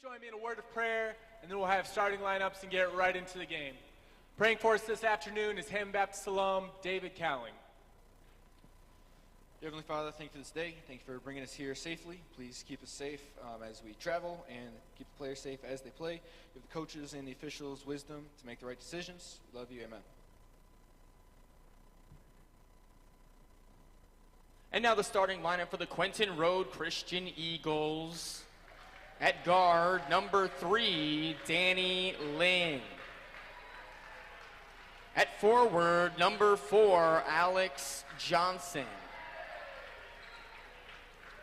join me in a word of prayer, and then we'll have starting lineups and get right into the game. Praying for us this afternoon is Hammond Baptist alum David Cowling. Heavenly Father, thank you for this day. Thank you for bringing us here safely. Please keep us safe as we travel and keep the players safe as they play. Give the coaches and the officials wisdom to make the right decisions. We love you. Amen. And now the starting lineup for the Quentin Road Christian Eagles. At guard, number 3, Danny Lynn. At forward, number 4, Alex Johnson.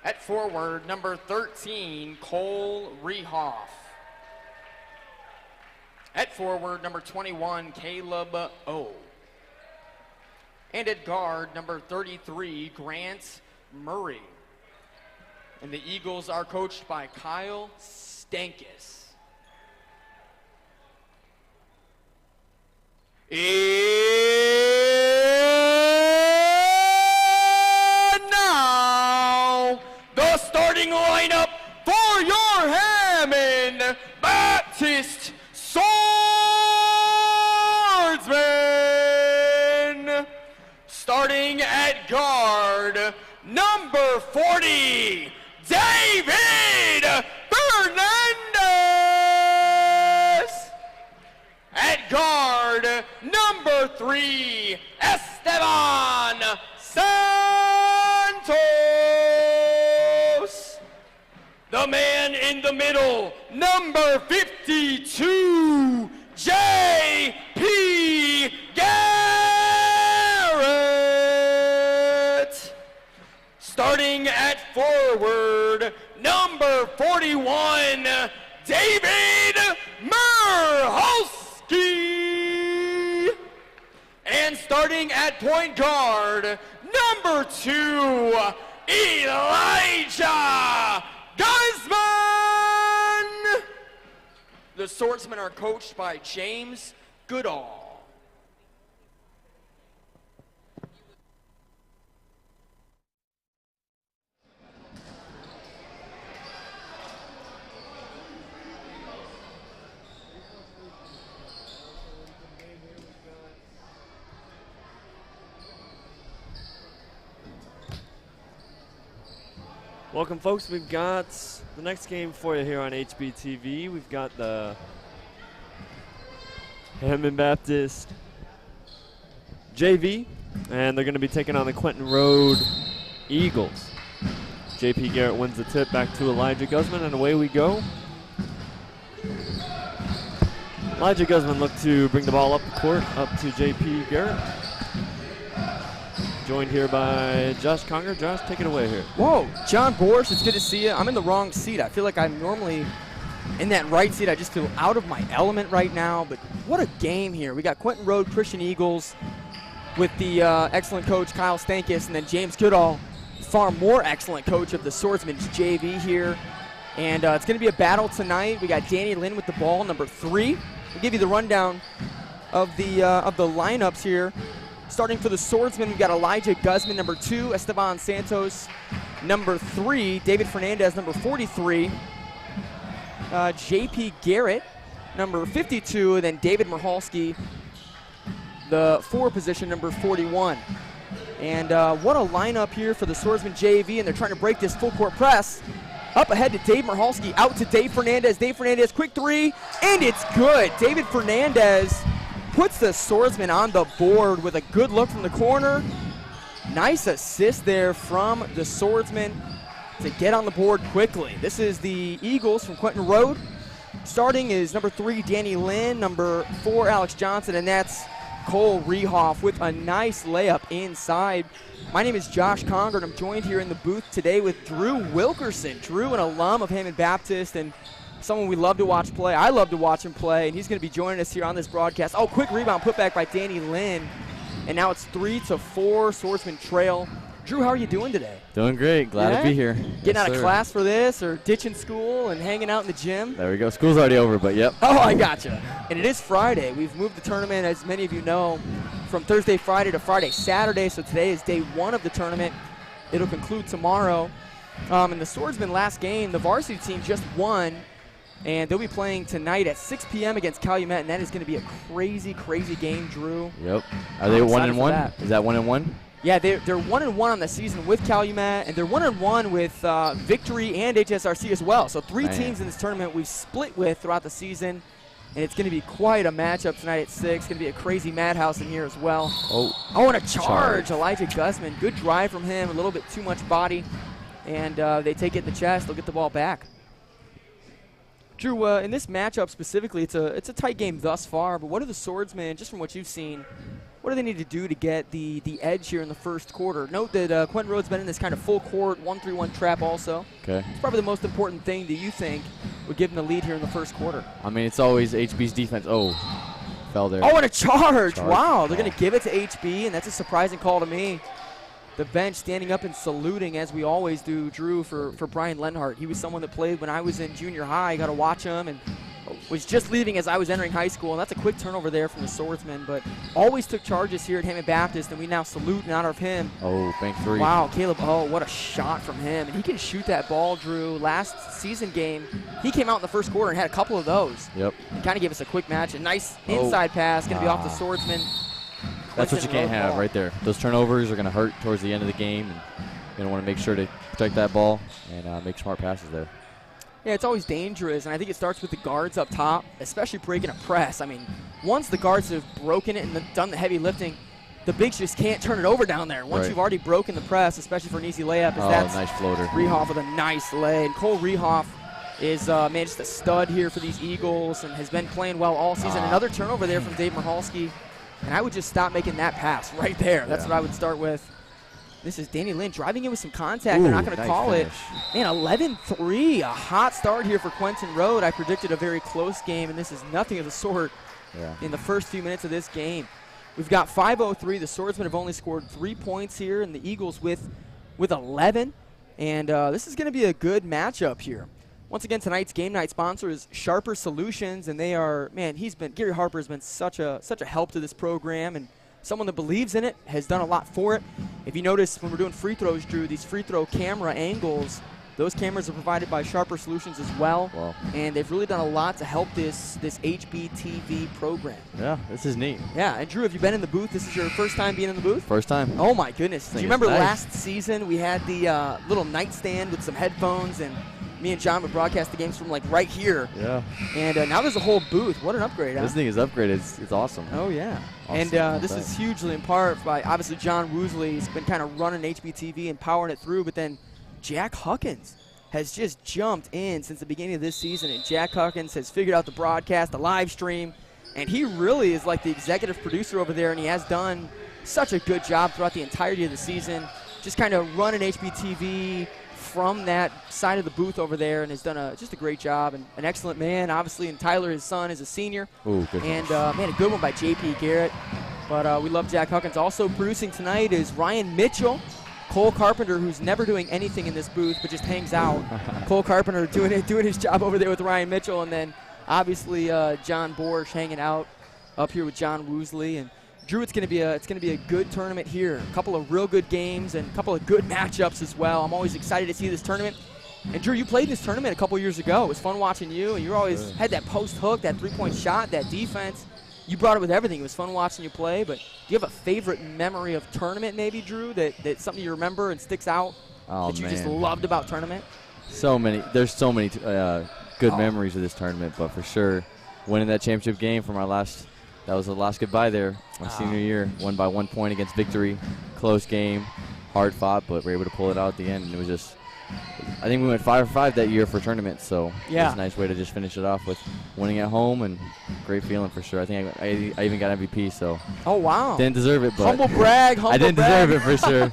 At forward, number 13, Cole Rehoff. At forward, number 21, Caleb O. And at guard, number 33, Grant Murray. And the Eagles are coached by Kyle Stankus. And now, the starting lineup for your Hammond Baptist Swordsmen. Starting at guard, number 40, David Fernandez. At guard, number 3, Esteban Santos. The man in the middle, number 52, J.P. Garrett. Starting at forward, number 41, David Murholski. And starting at point guard, number 2, Elijah Guzman. The Swordsmen are coached by James Goodall. Welcome, folks. We've got the next game for you here on HBTV. We've got the Hammond Baptist JV, and they're going to be taking on the Quentin Road Eagles. J.P. Garrett wins the tip back to Elijah Guzman, and away we go. Elijah Guzman looked to bring the ball up the court, up to J.P. Garrett. Joined here by Josh Conger. Josh, take it away here. Whoa, John Borsch, it's good to see you. I'm in the wrong seat. I feel like I'm normally in that right seat. I just feel out of my element right now, but what a game here. We got Quentin Road Christian Eagles with the excellent coach Kyle Stankus, and then James Goodall, far more excellent coach of the Swordsmen's JV here. And it's going to be a battle tonight. We got Danny Lynn with the ball, number 3. We'll give you the rundown of the lineups here. Starting for the Swordsmen, we've got Elijah Guzman, number 2, Esteban Santos, number 3, David Fernandez, number 43, J.P. Garrett, number 52, and then David Murholski, the 4 position, number 41. And what a lineup here for the Swordsmen JV, and they're trying to break this full court press. Up ahead to Dave Murholski, out to Dave Fernandez. Dave Fernandez, quick 3, and it's good. David Fernandez puts the Swordsman on the board with a good look from the corner. Nice assist there from the Swordsman to get on the board quickly. This is the Eagles from Quentin Road. Starting is number 3, Danny Lynn, number 4, Alex Johnson, and that's Cole Rehoff with a nice layup inside. My name is Josh Conger, and I'm joined here in the booth today with Drew Wilkerson. Drew, an alum of Hammond Baptist, and someone we love to watch play. I love to watch him play, and he's going to be joining us here on this broadcast. Oh, quick rebound put back by Danny Lynn, and now it's 3-4, Swordsman trail. Drew, how are you doing today? Doing great. Glad to be here. Getting out of class for this, or ditching school and hanging out in the gym? There we go. School's already over, but yep. Oh, I gotcha. And it is Friday. We've moved the tournament, as many of you know, from Thursday, Friday to Friday, Saturday. So today is day 1 of the tournament. It'll conclude tomorrow. In the Swordsman last game, the varsity team just won And they'll be playing tonight at 6 p.m. against Calumet, and that is going to be a crazy, crazy game, Drew. Yep. Are they 1-1? Is that 1-1? Yeah, they're 1-1 on the season with Calumet, and they're 1-1 with Victory and HSRC as well. So 3 teams in this tournament we've split with throughout the season, and it's going to be quite a matchup tonight at 6. It's going to be a crazy madhouse in here as well. Oh, and a charge. Elijah Gusman. Good drive from him, a little bit too much body, and they take it in the chest. They'll get the ball back. Drew, in this matchup specifically, it's a tight game thus far, but what are the Swordsmen, just from what you've seen, what do they need to do to get the edge here in the first quarter? Note that Quentin Road's been in this kind of full court 1-3-1 trap also. Okay. It's probably the most important thing that you think would give them the lead here in the first quarter. I mean, it's always HB's defense. Oh, fell there. Oh, and a charge. Wow, they're going to give it to HB, and that's a surprising call to me. The bench standing up and saluting, as we always do, Drew, for Brian Lenhart. He was someone that played when I was in junior high. I got to watch him, and was just leaving as I was entering high school. And that's a quick turnover there from the Swordsman, but always took charges here at Hammond Baptist, and we now salute in honor of him. Oh, bank 3. Wow, Caleb, what a shot from him. And he can shoot that ball, Drew. Last season game, he came out in the first quarter and had a couple of those. Yep. And kind of gave us a quick match. A nice inside pass, going to be off the Swordsman. That's what you can't have right there. Those turnovers are going to hurt towards the end of the game, and you're going to want to make sure to protect that ball and make smart passes there. Yeah, it's always dangerous, and I think it starts with the guards up top, especially breaking a press. I mean, once the guards have broken it and done the heavy lifting, the bigs just can't turn it over down there. Once you've already broken the press, especially for an easy layup. Nice floater. Rehoff with a nice lay. And Cole Rehoff is just a stud here for these Eagles and has been playing well all season. Another turnover there from Dave Michalski. And I would just stop making that pass right there. That's what I would start with. This is Danny Lynn driving in with some contact. They're not going to call it. Man, 11-3. A hot start here for Quentin Road. I predicted a very close game, and this is nothing of the sort in the first few minutes of this game. We've got 5:03. The Swordsmen have only scored 3 points here, and the Eagles with 11. And this is going to be a good matchup here. Once again, tonight's game night sponsor is Sharper Solutions, and they are, Gary Harper has been such a help to this program, and someone that believes in it, has done a lot for it. If you notice when we're doing free throws, Drew, these free throw camera angles, those cameras are provided by Sharper Solutions as well. Wow. And they've really done a lot to help this HBTV program. Yeah, this is neat. Yeah, and Drew, have you been in the booth? This is your first time being in the booth? First time. Oh my goodness. Do you remember nice. Last season we had the little nightstand with some headphones, and me and John would broadcast the games from like right here. Yeah. And now there's a whole booth. What an upgrade, huh? This thing is upgraded. It's awesome. Oh, yeah. Awesome. And this is hugely in part by, obviously, John Woosley. He's been kind of running HBTV and powering it through. But then Jack Huckins has just jumped in since the beginning of this season. And Jack Huckins has figured out the broadcast, the live stream. And he really is like the executive producer over there. And he has done such a good job throughout the entirety of the season. Just kind of running HBTV from that side of the booth over there, and has done just a great job, and an excellent man, obviously. And Tyler, his son, is a senior. Ooh, good. And, a good one by J.P. Garrett. But we love Jack Huckins. Also producing tonight is Ryan Mitchell, Cole Carpenter, who's never doing anything in this booth but just hangs out. Cole Carpenter doing his job over there with Ryan Mitchell, and then obviously John Borsch hanging out up here with John Woosley. And Drew, it's going to be a good tournament here. A couple of real good games and a couple of good matchups as well. I'm always excited to see this tournament. And Drew, you played this tournament a couple years ago. It was fun watching you, and you always had that post hook, that three-point shot, that defense. You brought it with everything. It was fun watching you play. But do you have a favorite memory of tournament, maybe, Drew, that's something you remember and sticks out that you just loved about tournament? So many. There's so many good memories of this tournament, but for sure, winning that championship game for my last. That was the last goodbye there, my senior year. Won by 1 point against Victory. Close game, hard fought, but we were able to pull it out at the end. And it was just, I think we went 5 for 5 that year for tournaments. So it was a nice way to just finish it off with winning at home, and great feeling for sure. I think I even got MVP. So. Oh wow. Didn't deserve it, but humble brag. I didn't deserve it for sure.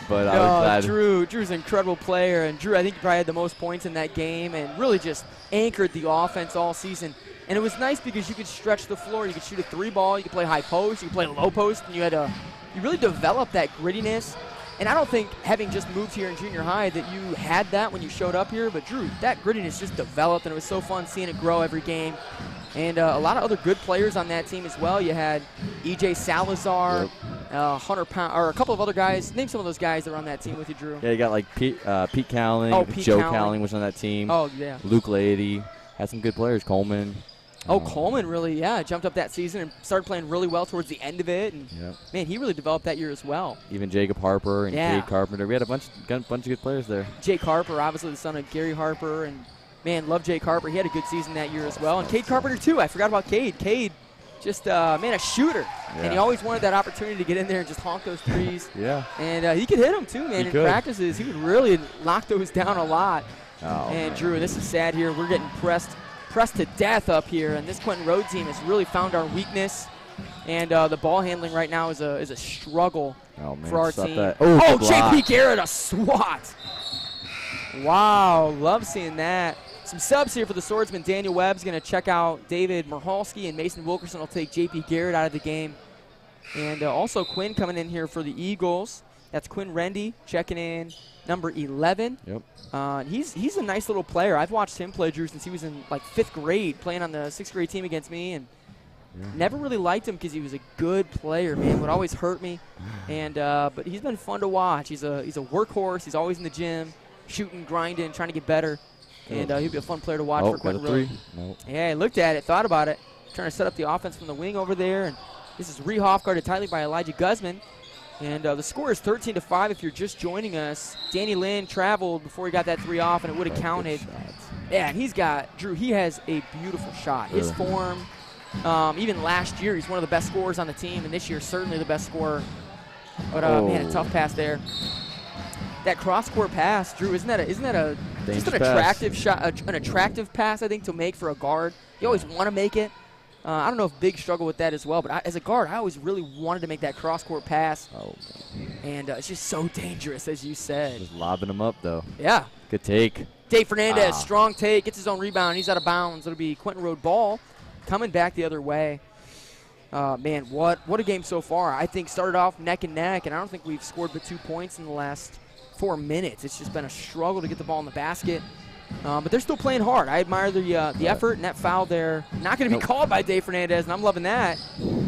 But I was glad. Drew's an incredible player, and Drew, I think, you probably had the most points in that game, and really just anchored the offense all season. And it was nice because you could stretch the floor. You could shoot a 3-ball. You could play high post. You could play low post. And you really developed that grittiness. And I don't think, having just moved here in junior high, that you had that when you showed up here. But, Drew, that grittiness just developed, and it was so fun seeing it grow every game. And a lot of other good players on that team as well. You had E.J. Salazar, Hunter Pound, or a couple of other guys. Name some of those guys that were on that team with you, Drew. Yeah, you got like Pete Cowling. Pete Joe Cowling. Cowling was on that team. Oh, yeah. Luke Lady. had some good players. Coleman. Coleman really, jumped up that season and started playing really well towards the end of it. And, man, he really developed that year as well. Even Jacob Harper and Cade Carpenter. We had a bunch of good players there. Jake Harper, obviously the son of Gary Harper. And, man, love Jake Harper. He had a good season that year as well. And Cade Carpenter, too. I forgot about Cade. Cade, just, a shooter. Yeah. And he always wanted that opportunity to get in there and just honk those threes. Yeah. And he could hit them, too, man. In practices, he would really knock those down a lot. And, Drew, this is sad here. We're getting pressed to death up here, and this Quentin Road team has really found our weakness. And the ball handling right now is a struggle for our team. JP Garrett, a swat. Wow, love seeing that. Some subs here for the Swordsman. Daniel Webb's going to check out David Merhalski, and Mason Wilkerson will take JP Garrett out of the game. And also Quinn coming in here for the Eagles. That's Quinn Rendy checking in, number 11. Yep. He's a nice little player. I've watched him play, Drew, since he was in like 5th grade, playing on the 6th grade team against me, and never really liked him because he was a good player, man. Would always hurt me, and but he's been fun to watch. He's a workhorse. He's always in the gym, shooting, grinding, trying to get better, and he'll be a fun player to watch for Quentin Road. Yeah, I looked at it, thought about it, trying to set up the offense from the wing over there, and this is Rehoff guarded tightly by Elijah Guzman. And the score is 13-5 if you're just joining us. Danny Lynn traveled before he got that 3 off, and it would have counted. Yeah, and he has a beautiful shot. His form, even last year, he's one of the best scorers on the team, and this year certainly the best scorer. But, man, a tough pass there. That cross-court pass, Drew, isn't that just an attractive shot, an attractive pass, I think, to make for a guard? You always want to make it. I don't know if Big struggled with that as well, but as a guard, I always really wanted to make that cross-court pass. And it's just so dangerous, as you said. Just lobbing him up, though. Yeah. Good take. Dave Fernandez, strong take, gets his own rebound. He's out of bounds. It'll be Quentin Road ball coming back the other way. Man, what a game so far. I think started off neck and neck, and I don't think we've scored but 2 points in the last 4 minutes. It's just been a struggle to get the ball in the basket. But they're still playing hard. I admire the effort, and that foul there. Not going to be called by Dave Fernandez, and I'm loving that.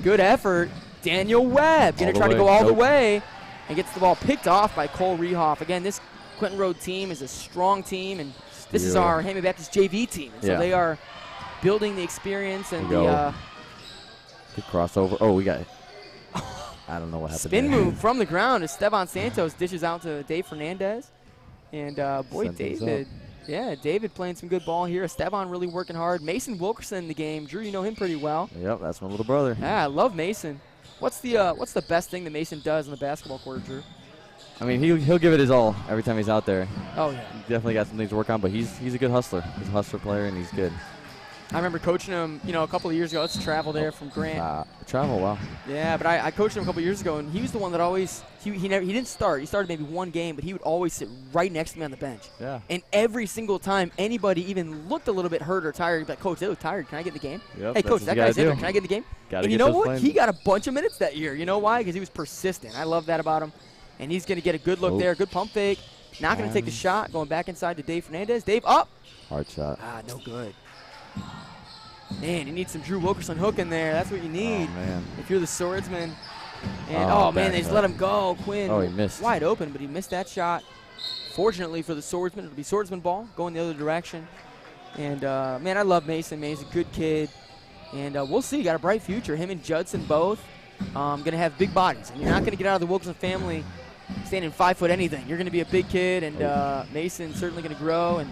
Good effort. Daniel Webb going to try to go all the way and gets the ball picked off by Cole Rehoff. Again, this Quentin Road team is a strong team, and this is our Hammond Baptist JV team. And so they are building the experience and the good crossover. Oh, we got it. I don't know what happened. Spin move from the ground as Stevan Santos dishes out to Dave Fernandez. And, boy, David. Yeah, David playing some good ball here. Esteban really working hard. Mason Wilkerson in the game. Drew, you know him pretty well. Yep, that's my little brother. Yeah, I love Mason. What's the best thing that Mason does on the basketball court, Drew? I mean, he'll give it his all every time he's out there. Oh, yeah. He definitely got some things to work on, but he's a good hustler. He's a hustler player, and he's good. I remember coaching him, a couple of years ago. Let's travel there from Grant. Wow. Yeah, but I coached him a couple of years ago, and he was the one that always he didn't start. He started maybe one game, but he would always sit right next to me on the bench. Yeah. And every single time anybody even looked a little bit hurt or tired, he'd be like, Coach, they look tired. Can I get in the game? Yep, hey, Coach, that guy's in there. Can I get in the game? And you know what? He got a bunch of minutes that year. You know why? Because he was persistent. I love that about him. And he's going to get a good look there, good pump fake. Not going to take the shot. Going back inside to Dave Fernandez. Dave up. Hard shot. No good. Man, you need some Drew Wilkerson hook in there. That's what you need if you're the Swordsman. And, man, they just let him go. Quinn he missed. Wide open, but he missed that shot. Fortunately for the Swordsman, it'll be Swordsman ball going the other direction. And, man, I love Mason. Mason's a good kid. And we'll see. Got a bright future. Him and Judson both going to have big bodies. And you're not going to get out of the Wilkerson family standing 5 foot anything. You're going to be a big kid, and Mason's certainly going to grow. And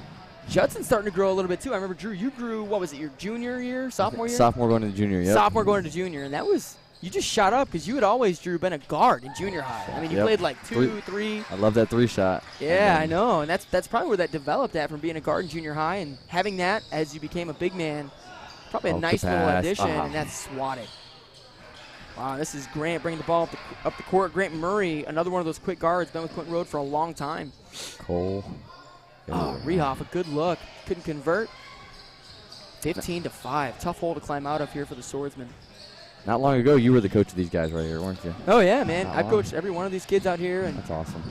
Judson's starting to grow a little bit, too. I remember, Drew, you grew, what was it, your junior year, sophomore year? Sophomore going to junior, yep. Sophomore going to junior. And that was, you just shot up because you had always, Drew, been a guard in junior high. I mean, you played like 2, 3. I love that 3 shot. Yeah, I know. And that's probably where that developed at, from being a guard in junior high. And having that as you became a big man, probably a nice little addition, and that's swatted. Wow, this is Grant bringing the ball up the court. Grant Murray, another one of those quick guards, been with Quentin Road for a long time. Cole. Rehoff, a good look. Couldn't convert. 15-5. Tough hole to climb out of here for the Swordsman. Not long ago, you were the coach of these guys right here, weren't you? Oh, yeah, man. I've coached every one of these kids out here. And that's awesome.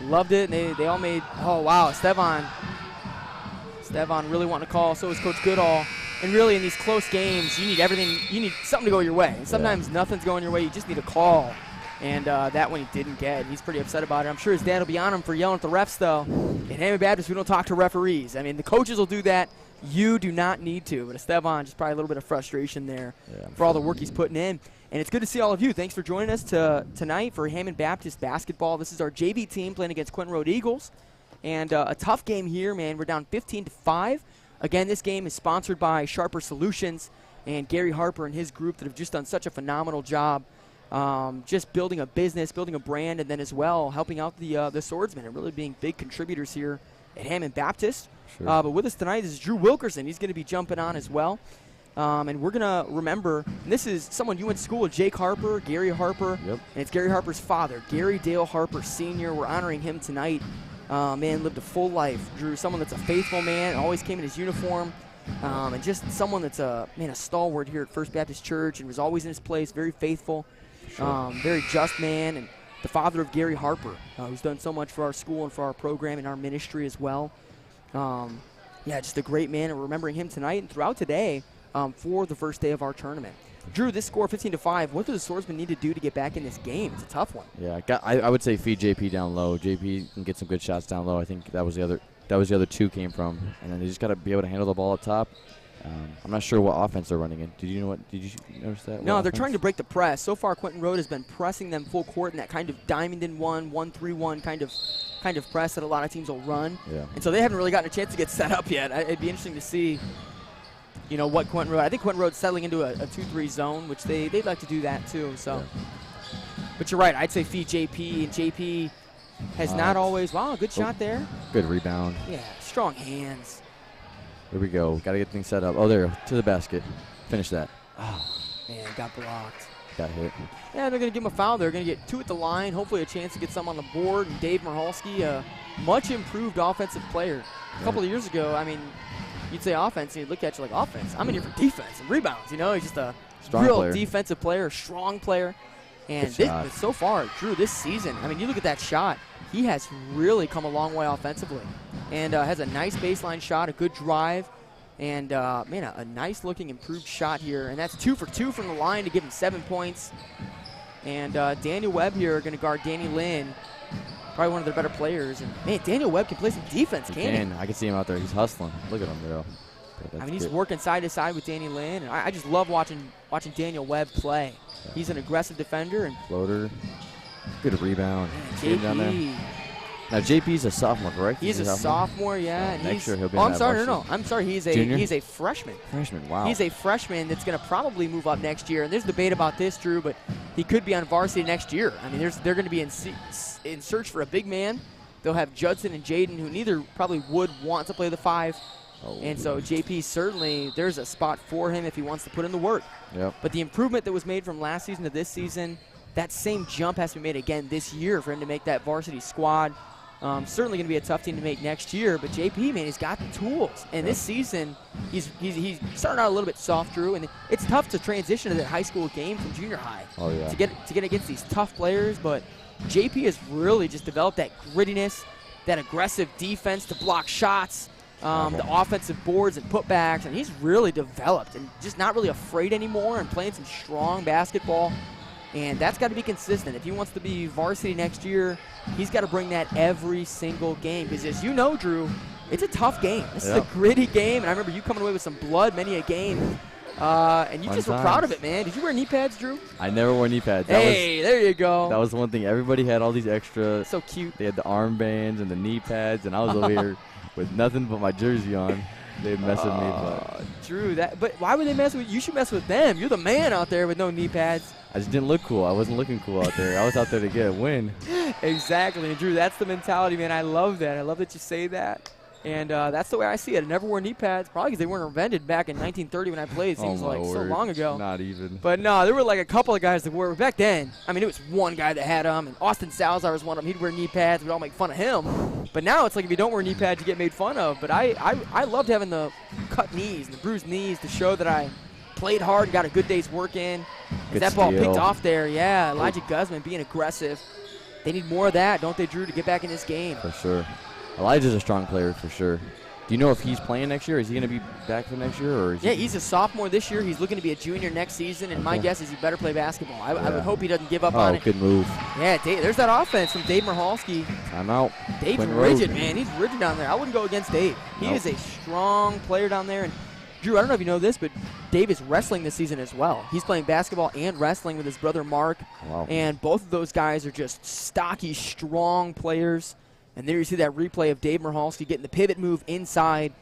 Loved it. And they all made, Stevan really wanting to call. So was Coach Goodall. And really, in these close games, you need everything. You need something to go your way. And sometimes nothing's going your way. You just need a call. And that one he didn't get. He's pretty upset about it. I'm sure his dad will be on him for yelling at the refs, though. In Hammond Baptist, we don't talk to referees. I mean, the coaches will do that. You do not need to. But Esteban, just probably a little bit of frustration there for all the work he's putting in. And it's good to see all of you. Thanks for joining us tonight for Hammond Baptist basketball. This is our JV team playing against Quentin Road Eagles. And a tough game here, man. We're down 15-5. Again, this game is sponsored by Sharper Solutions and Gary Harper and his group that have just done such a phenomenal job just building a business, building a brand, and then as well helping out the swordsmen and really being big contributors here at Hammond Baptist. Sure. But with us tonight is Drew Wilkerson. He's going to be jumping on as well. And we're going to remember, and this is someone you went to school with, Jake Harper, Gary Harper, and it's Gary Harper's father, Gary Dale Harper Sr. We're honoring him tonight. Man, lived a full life. Drew, someone that's a faithful man, always came in his uniform, and just someone that's a stalwart here at First Baptist Church and was always in his place, very faithful, very just man, and the father of Gary Harper, who's done so much for our school and for our program and our ministry as well. Just a great man, and remembering him tonight and throughout today for the first day of our tournament. Drew, this score 15-5. What do the swordsmen need to do to get back in this game? It's a tough one. Yeah, I would say feed JP down low. JP can get some good shots down low. I think that was the other two came from, and then they just got to be able to handle the ball up top. I'm not sure what offense they're running in. Did you notice that? No, they're trying to break the press. So far, Quentin Road has been pressing them full court in that kind of diamond in 1-3-1 kind of press that a lot of teams will run. Yeah. And so they haven't really gotten a chance to get set up yet. It'd be interesting to see. What Quentin Road. I think Quentin Road's settling into a 2-3 zone, which they'd like to do that too. So, but you're right. I'd say feed JP, and JP has not always. Wow, good shot there. Good rebound. Yeah, strong hands. Here we go. Got to get things set up. Oh, there to the basket. Finish that. Oh man, got blocked. Got hit. Yeah, they're going to give him a foul. They're going to get 2 at the line. Hopefully, a chance to get some on the board. And Dave Marhalski, a much improved offensive player. A couple of years ago, you'd say offense, and you'd look at you like offense. I'm in here for defense and rebounds. He's just a strong real player. Defensive player, strong player. And so far, Drew, this season, you look at that shot. He has really come a long way offensively, and has a nice baseline shot, a good drive, and a nice-looking improved shot here. And that's 2 for 2 from the line to give him 7 points. And Daniel Webb here going to guard Danny Lynn. Probably one of their better players. And, man, Daniel Webb can play some defense, can't he? I can see him out there. He's hustling. Look at him, bro. He's working side to side with Danny Lynn. And I just love watching Daniel Webb play. Yeah. He's an aggressive defender. And floater. Good rebound. JP. Down there. Now, JP's a sophomore, correct? He's a sophomore, yeah. And next year he'll be I'm sorry, no. I'm sorry. He's a freshman. Freshman, wow. He's a freshman that's going to probably move up next year. And there's debate about this, Drew, but he could be on varsity next year. They're going to be in search for a big man. They'll have Judson and Jaden, who neither probably would want to play the 5. And so JP, certainly there's a spot for him if he wants to put in the work. Yep. But the improvement that was made from last season to this season, that same jump has to be made again this year for him to make that varsity squad. Certainly going to be a tough team to make next year, but JP, man, he's got the tools. And this season, he's starting out a little bit soft, Drew, and it's tough to transition to that high school game from junior high. Oh, yeah. To get against these tough players, but JP has really just developed that grittiness, that aggressive defense to block shots, the offensive boards and putbacks, and he's really developed and just not really afraid anymore and playing some strong basketball. And that's got to be consistent. If he wants to be varsity next year, he's got to bring that every single game. Because as you know, Drew, it's a tough game. This is a gritty game. And I remember you coming away with some blood many a game. And you just were proud of it, man. Did you wear knee pads, Drew? I never wore knee pads. There you go. That was one thing. Everybody had all these extra. So cute. They had the armbands and the knee pads, and I was over here with nothing but my jersey on. They mess with me. But Drew, but why would they mess with you? You should mess with them. You're the man out there with no knee pads. I just didn't look cool. I wasn't looking cool out there. I was out there to get a win. Exactly. And Drew, that's the mentality, man. I love that. I love that you say that. And that's the way I see it. I never wore knee pads, probably because they weren't invented back in 1930 when I played. It seems like so long ago. Not even. But no, there were like a couple of guys that wore. Back then, it was one guy that had them, and Austin Salazar was one of them. He'd wear knee pads. We'd all make fun of him. But now it's like if you don't wear knee pads, you get made fun of. But I loved having the cut knees and the bruised knees to show that I played hard and got a good day's work in. That ball picked off there. Yeah, Elijah Guzman being aggressive. They need more of that, don't they, Drew, to get back in this game? For sure. Elijah's a strong player for sure. Do you know if he's playing next year? Is he going to be back for next year? Or is Yeah, he's a sophomore this year. He's looking to be a junior next season, and my guess is he better play basketball. I would hope he doesn't give up on it. Good move. Yeah, there's that offense from Dave Michalski. Timeout. Dave's Quentin rigid, Road. man. He's rigid down there. I wouldn't go against Dave. He Nope. is a strong player down there. And Drew, I don't know if you know this, but Dave is wrestling this season as well. He's playing basketball and wrestling with his brother Mark. Wow. And both of those guys are just stocky, strong players. And there you see that replay of Dave Michalski getting the pivot move inside.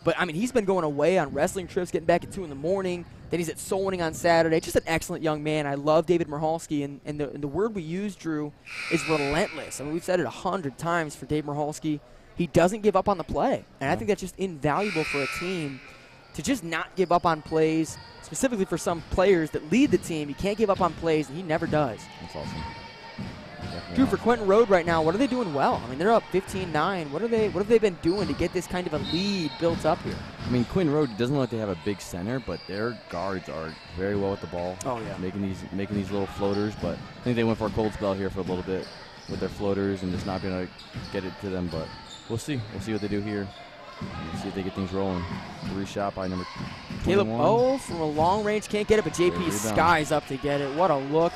But, I mean, he's been going away on wrestling trips, getting back at 2 in the morning. Then he's at soul winning on Saturday. Just an excellent young man. I love David Michalski. And the word we use, Drew, is relentless. I mean, we've said it 100 times for Dave Michalski. He doesn't give up on the play. And I think that's just invaluable for a team to just not give up on plays, specifically for some players that lead the team. You can't give up on plays, and he never does. That's awesome. Drew, for Quentin Road right now, what are they doing well? I mean, they're up 15-9. What have they been doing to get this kind of a lead built up here? I mean, Quentin Road doesn't look like they have a big center, but their guards are very well with the ball. Oh, yeah. Making these little floaters, but I think they went for a cold spell here for a little bit with their floaters and just not being able to get it to them, but we'll see. We'll see what they do here. We'll see if they get things rolling. 3 shot by number 21. Caleb, from a long range, can't get it, but JP Rebound. skies up to get it. What a look.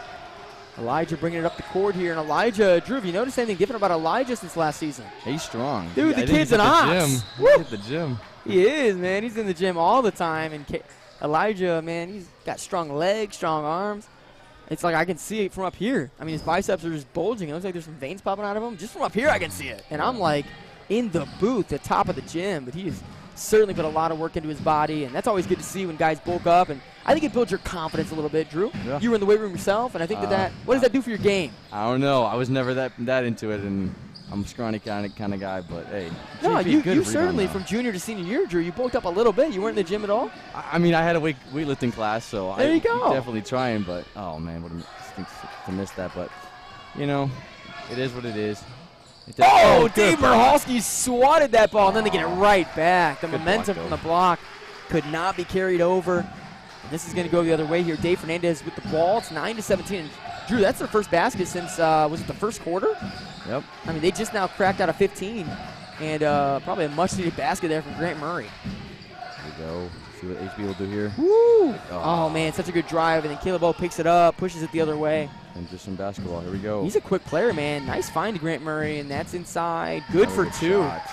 Elijah bringing it up the court here. And Elijah, Drew, have you noticed anything different about Elijah since last season? He's strong. Dude, the I think kid's he's an at the ox. gym. Woo! He's at the gym. He is, man. He's in the gym all the time. And Elijah, man, he's got strong legs, strong arms. It's like I can see it from up here. I mean, his biceps are just bulging. It looks like there's some veins popping out of him. Just from up here, I can see it. And I'm like in the booth at top of the gym. But he has certainly put a lot of work into his body. And that's always good to see when guys bulk up. And I think it builds your confidence a little bit, Drew. Yeah. You were in the weight room yourself, and I think what does that do for your game? I don't know. I was never that into it, and I'm a scrawny kind of guy, but hey. No, JP, you good rebound certainly, now. from junior to senior year, Drew, you bulked up a little bit. You weren't in the gym at all? I mean, I had a weightlifting class, so There I you go. definitely trying, but oh man, what a stink to miss that. But you know, it is what it is. Oh, good Dave block. Michalski swatted that ball, and then they get it right back. The Good momentum block, from the block could not be carried over. And this is going to go the other way here. Dave Fernandez with the ball. It's 9-17. And Drew, that's their first basket since, was it the first quarter? Yep. I mean, they just now cracked out of 15. And probably a much-needed basket there from Grant Murray. Here we go. See what HB will do here. Woo! Oh, man, such a good drive. And then Caleb O picks it up, pushes it the other way. And just some basketball. Here we go. He's a quick player, man. Nice find to Grant Murray, and that's inside. Good for Good 2. shot.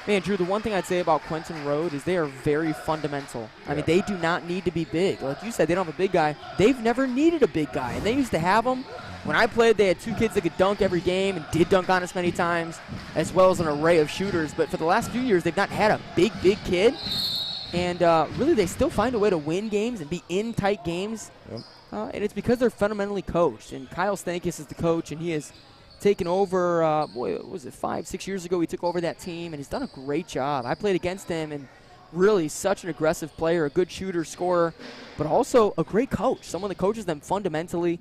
Man, Drew, the one thing I'd say about Quentin Road is they are very fundamental. I mean, Yeah. they do not need to be big. Like you said, they don't have a big guy. They've never needed a big guy, and they used to have them. When I played, they had 2 kids that could dunk every game and did dunk on us many times, as well as an array of shooters. But for the last few years, they've not had a big kid. And really, they still find a way to win games and be in tight games. Yep. And it's because they're fundamentally coached. And Kyle Stankus is the coach, and he has taken over, what was it, 5-6 years ago? He took over that team, and he's done a great job. I played against him, and really such an aggressive player, a good shooter, scorer, but also a great coach, someone that coaches them fundamentally.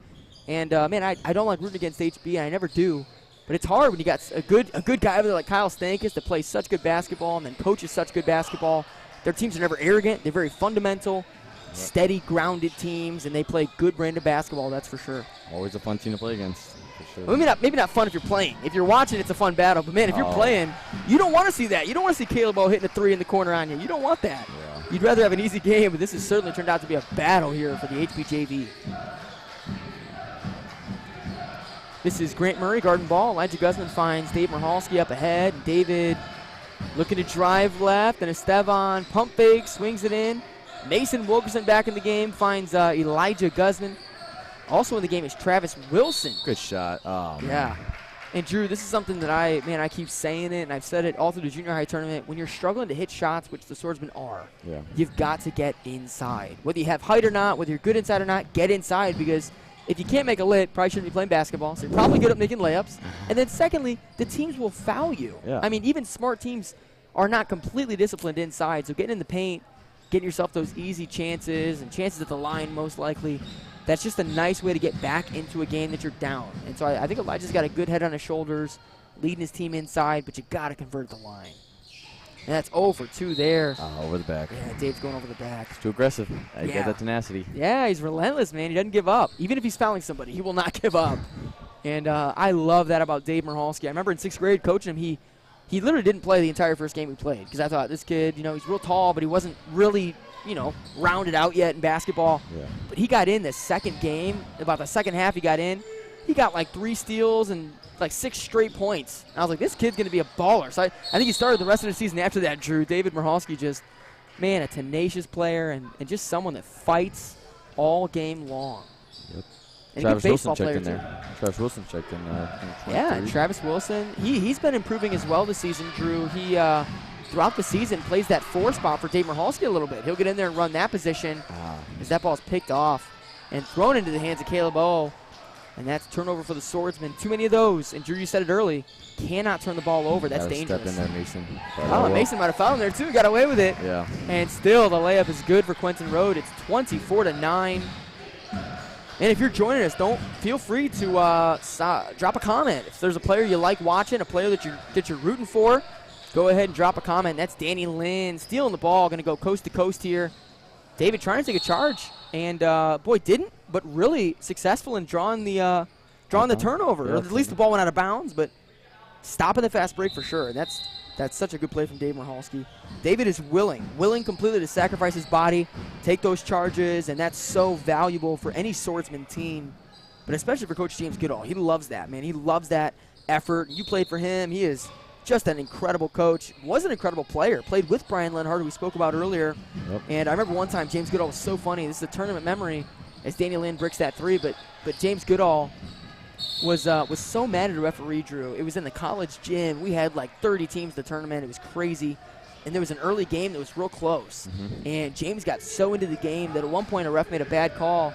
And, man, I don't like rooting against HB, and I never do. But it's hard when you got a good guy over there like Kyle Stankus that plays such good basketball and then coaches such good basketball. Their teams are never arrogant. They're very fundamental, steady, grounded teams, and they play good brand of basketball, that's for sure. Always a fun team to play against. For sure. Well, maybe not fun if you're playing. If you're watching, it's a fun battle. But, man, if you're playing, you don't want to see that. You don't want to see Caleb O hitting a 3 in the corner on you. You don't want that. Yeah. You'd rather have an easy game, but this has certainly turned out to be a battle here for the HBJV. This is Grant Murray, Garden Ball. Elijah Guzman finds Dave Michalski up ahead. David looking to drive left, and Estevan pump fake, swings it in. Mason Wilkerson back in the game, finds Elijah Guzman. Also in the game is Travis Wilson. Good shot. Oh, man. Yeah. And Drew, this is something that I keep saying it, and I've said it all through the junior high tournament. When you're struggling to hit shots, which the swordsmen are, Yeah. you've got to get inside. Whether you have height or not, whether you're good inside or not, get inside, because if you can't make a lit, probably shouldn't be playing basketball. So you're probably good at making layups. And then secondly, the teams will foul you. Yeah. I mean, even smart teams are not completely disciplined inside. So getting in the paint, getting yourself those easy chances and chances at the line most likely, that's just a nice way to get back into a game that you're down. And so I think Elijah's got a good head on his shoulders, leading his team inside, but you got to convert the line. And that's 0 for 2 there. Over the back. Yeah, Dave's going over the back. It's too aggressive. I Yeah. get that tenacity. Yeah, he's relentless, man. He doesn't give up. Even if he's fouling somebody, he will not give up. And I love that about Dave Michalski. I remember in 6th grade coaching him, he literally didn't play the entire first game we played because I thought this kid, he's real tall, but he wasn't really, rounded out yet in basketball. Yeah. But he got in the second game, about the second half he got in. He got like 3 steals and like 6 straight points. And I was like, this kid's going to be a baller. So I think he started the rest of the season after that, Drew. David Michalski just, man, a tenacious player and just someone that fights all game long. Yep. And Travis a good Wilson baseball checked in player, there. Travis Wilson checked in. Yeah, and Travis Wilson, he's been improving as well this season, Drew. He, throughout the season, plays that 4 spot for Dave Michalski a little bit. He'll get in there and run that position as that ball's picked off and thrown into the hands of Caleb O. And that's turnover for the Swordsman. Too many of those. And Drew, you said it early, cannot turn the ball over. That's dangerous. Step in there, Mason. Mason might have fouled him there too. Got away with it. Yeah. And still, the layup is good for Quentin Road. It's 24-9. And if you're joining us, don't feel free to drop a comment. If there's a player you like watching, a player that you're rooting for, go ahead and drop a comment. That's Danny Lynn stealing the ball, going to go coast to coast here. David trying to take a charge, and boy, didn't, but really successful in drawing the turnover. Yeah, Or at least the ball went out of bounds, but stopping the fast break for sure. That's such a good play from Dave Michalski. David is willing completely to sacrifice his body, take those charges, and that's so valuable for any Swordsman team, but especially for Coach James Goodall. He loves that, man. He loves that effort. You played for him. He is just an incredible coach. Was an incredible player. Played with Brian Lenhart, who we spoke about earlier. Yep. And I remember one time James Goodall was so funny. This is a tournament memory as Danny Lynn bricks that 3, but James Goodall was so mad at the referee, Drew. It was in the college gym. We had like 30 teams in the tournament. It was crazy. And there was an early game that was real close. And James got so into the game that at one point a ref made a bad call.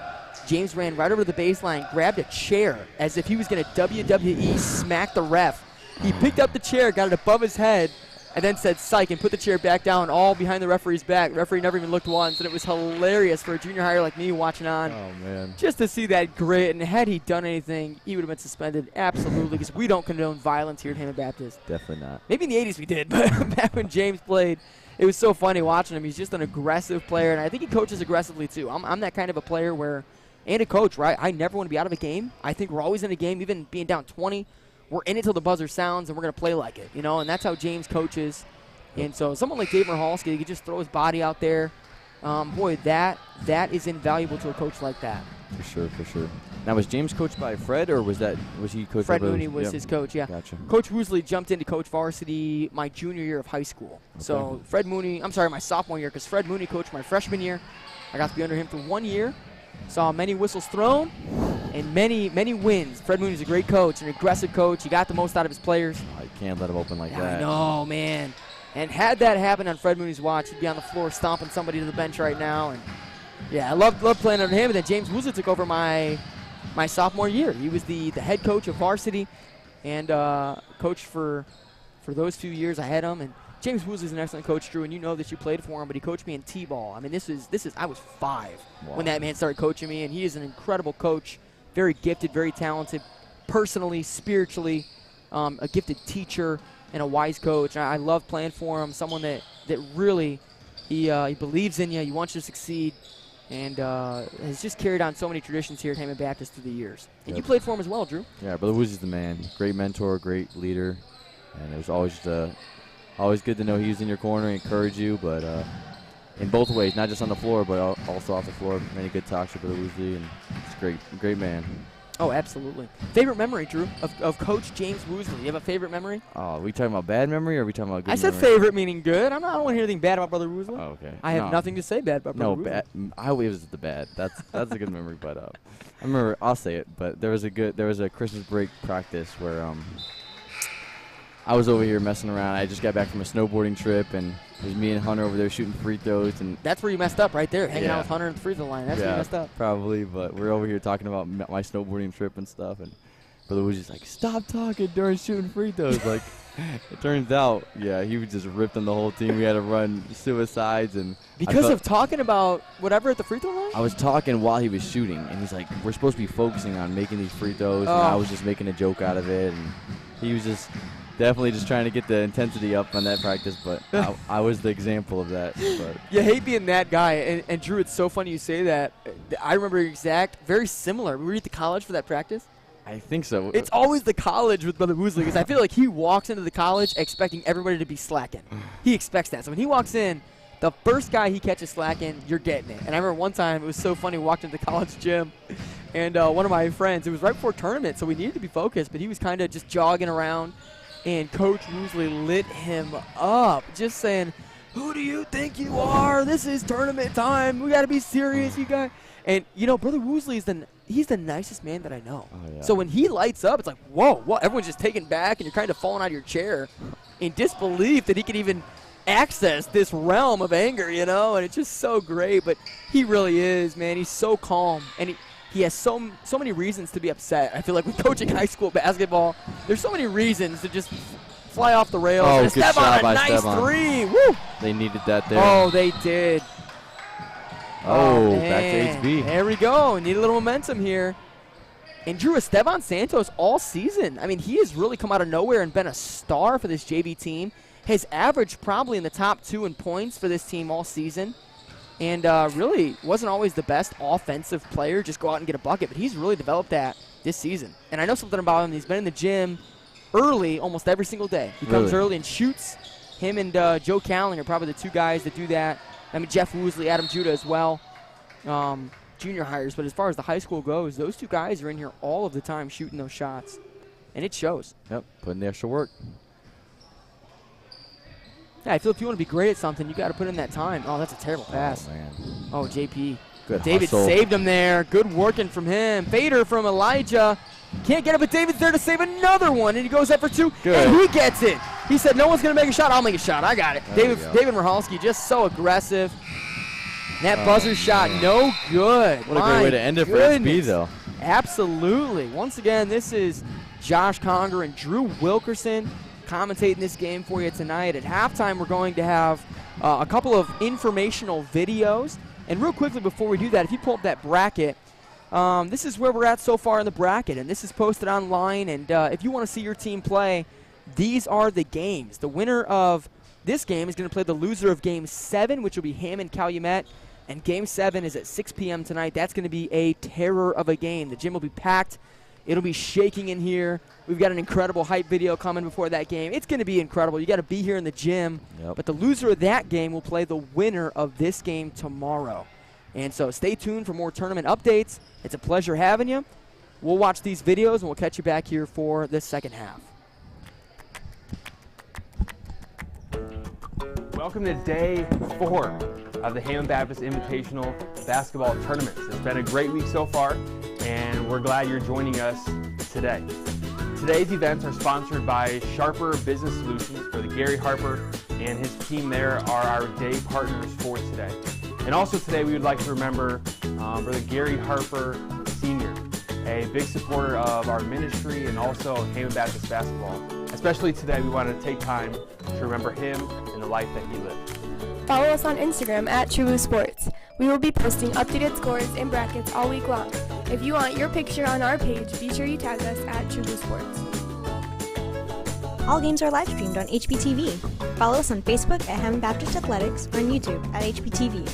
James ran right over to the baseline, grabbed a chair as if he was going to WWE smack the ref. He picked up the chair, got it above his head, and then said psych and put the chair back down all behind the referee's back. The referee never even looked once, and it was hilarious for a junior hire like me watching on. Oh, man. Just to see that grit, and had he done anything, he would have been suspended, absolutely, because we don't condone violence here at Hammond Baptist. Definitely not. Maybe in the 80s we did, but back when James played, it was so funny watching him. He's just an aggressive player, and I think he coaches aggressively too. I'm that kind of a player and a coach, right? I never want to be out of a game. I think we're always in a game, even being down 20. We're in it till the buzzer sounds, and we're going to play like it, and that's how James coaches. And so someone like Dave Michalski, he could just throw his body out there. Boy, that is invaluable to a coach like that. For sure. Now, was James coached by Fred, or was he coached by Fred Mooney was his coach, yeah. Gotcha. Coach Woosley jumped into coach varsity my junior year of high school. Okay. So my sophomore year, because Fred Mooney coached my freshman year. I got to be under him for 1 year. Saw many whistles thrown and many wins. Fred Mooney's a great coach, an aggressive coach. He got the most out of his players. I can't let him open like that. I know, man. And had that happen on Fred Mooney's watch, he'd be on the floor stomping somebody to the bench right now. And yeah, I loved playing under him. And then James Woosley took over my sophomore year. He was the head coach of varsity and coached for those few years I had him. And James Woosley's an excellent coach, Drew, and you know that you played for him, but he coached me in T-ball. I mean, I was 5 when that man started coaching me, and he is an incredible coach, very gifted, very talented, personally, spiritually, a gifted teacher and a wise coach. I love playing for him, someone that really, he believes in you, he wants you to succeed, and has just carried on so many traditions here at Hammond Baptist through the years. And you played for him as well, Drew. Yeah, Brother Woosley's the man. Great mentor, great leader, and it was always good to know he was in your corner, encourage you, but in both ways, not just on the floor, but also off the floor. Many good talks with Brother Woosley, and he's a great man. Oh, absolutely. Favorite memory, Drew, of Coach James Woosley? You have a favorite memory? Oh, are we talking about bad memory, or are we talking about good I said memory? favorite meaning good. I don't want to hear anything bad about Brother Woosley. Oh, okay. I have nothing to say bad about Brother Woosley. Bad. I always the bad. That's a good memory, but I remember. I'll say it. But there was a Christmas break practice where I was over here messing around. I just got back from a snowboarding trip, and it was me and Hunter over there shooting free throws. And that's where you messed up, right there, hanging out with Hunter at the free throw line. That's where you messed up. Probably, but we're over here talking about my snowboarding trip and stuff, and Brother was just like, "Stop talking during shooting free throws." Like, it turns out, he was just ripping the whole team. We had to run suicides, and because of talking about whatever at the free throw line. I was talking while he was shooting, and he's like, "We're supposed to be focusing on making these free throws," and I was just making a joke out of it, and he was just definitely just trying to get the intensity up on that practice, but I was the example of that. But. You hate being that guy, and Drew, it's so funny you say that. I remember very similar. We were at the college for that practice, I think so. It's always the college with Brother Woosley because I feel like he walks into the college expecting everybody to be slacking. He expects that. So when he walks in, the first guy he catches slacking, you're getting it. And I remember one time it was so funny. We walked into the college gym, and one of my friends, it was right before tournament, so we needed to be focused, but he was kind of just jogging around, and Coach Woosley lit him up, just saying, "Who do you think you are? This is tournament time. We got to be serious, you guys." And, you know, Brother Woosley he's the nicest man that I know. Oh, yeah. So when he lights up, it's like, whoa, everyone's just taken back, and you're kind of falling out of your chair in disbelief that he could even access this realm of anger, you know, and it's just so great. But he really is, man. He's so calm, and he has so many reasons to be upset. I feel like with coaching high school basketball, there's so many reasons to just fly off the rails. Oh, and good shot by nice Esteban. three. Woo! They needed that there. Oh, they did. Oh, man. back to HB. There we go. Need a little momentum here. And Drew, Esteban Santos all season. I mean, he has really come out of nowhere and been a star for this JV team. Has averaged probably in the top 2 in points for this team all season. And really wasn't always the best offensive player, just go out and get a bucket. But he's really developed that this season. And I know something about him. He's been in the gym early almost every single day. He comes early and shoots. Him and Joe Calling are probably the two guys that do that. I mean, Jeff Woosley, Adam Judah as well, junior hires. But as far as the high school goes, those two guys are in here all of the time shooting those shots. And it shows. Yep, putting the extra work. Yeah, I feel if you want to be great at something, you got to put in that time. Oh, that's a terrible pass. Oh, man. Oh, JP. Good David hustle. saved him there. Good working from him. Fader from Elijah. Can't get it, but David's there to save another one, and he goes up for 2, Good. and he gets it. He said, no one's going to make a shot. I'll make a shot. I got it. There David Michalski just so aggressive. That buzzer shot, no good. What a great way to end it for SB, though. Absolutely. Once again, this is Josh Conger and Drew Wilkerson commentating this game for you tonight. At halftime, we're going to have a couple of informational videos. And real quickly before we do that, if you pull up that bracket, this is where we're at so far in the bracket, and this is posted online. And if you want to see your team play, these are the games. The winner of this game is going to play the loser of Game 7, which will be Hammond-Calumet. And Game 7 is at 6 p.m. tonight. That's going to be a terror of a game. The gym will be packed. It'll be shaking in here. We've got an incredible hype video coming before that game. It's going to be incredible. You got to be here in the gym. Yep. But the loser of that game will play the winner of this game tomorrow. And so stay tuned for more tournament updates. It's a pleasure having you. We'll watch these videos, and we'll catch you back here for the second half. Welcome to day 4 of the Hammond Baptist Invitational Basketball Tournaments. It's been a great week so far, and we're glad you're joining us today. Today's events are sponsored by Sharper Business Solutions, where the Gary Harper and his team there are our day partners for today. And also today we would like to remember Brother Gary Harper Sr., a big supporter of our ministry and also Hammond Baptist basketball. Especially today, we want to take time to remember him and the life that he lived. Follow us on Instagram at True Sports. We will be posting updated scores and brackets all week long. If you want your picture on our page, be sure you tag us at True Sports. All games are live streamed on HBTV. Follow us on Facebook at Hammond Baptist Athletics or on YouTube at HBTV.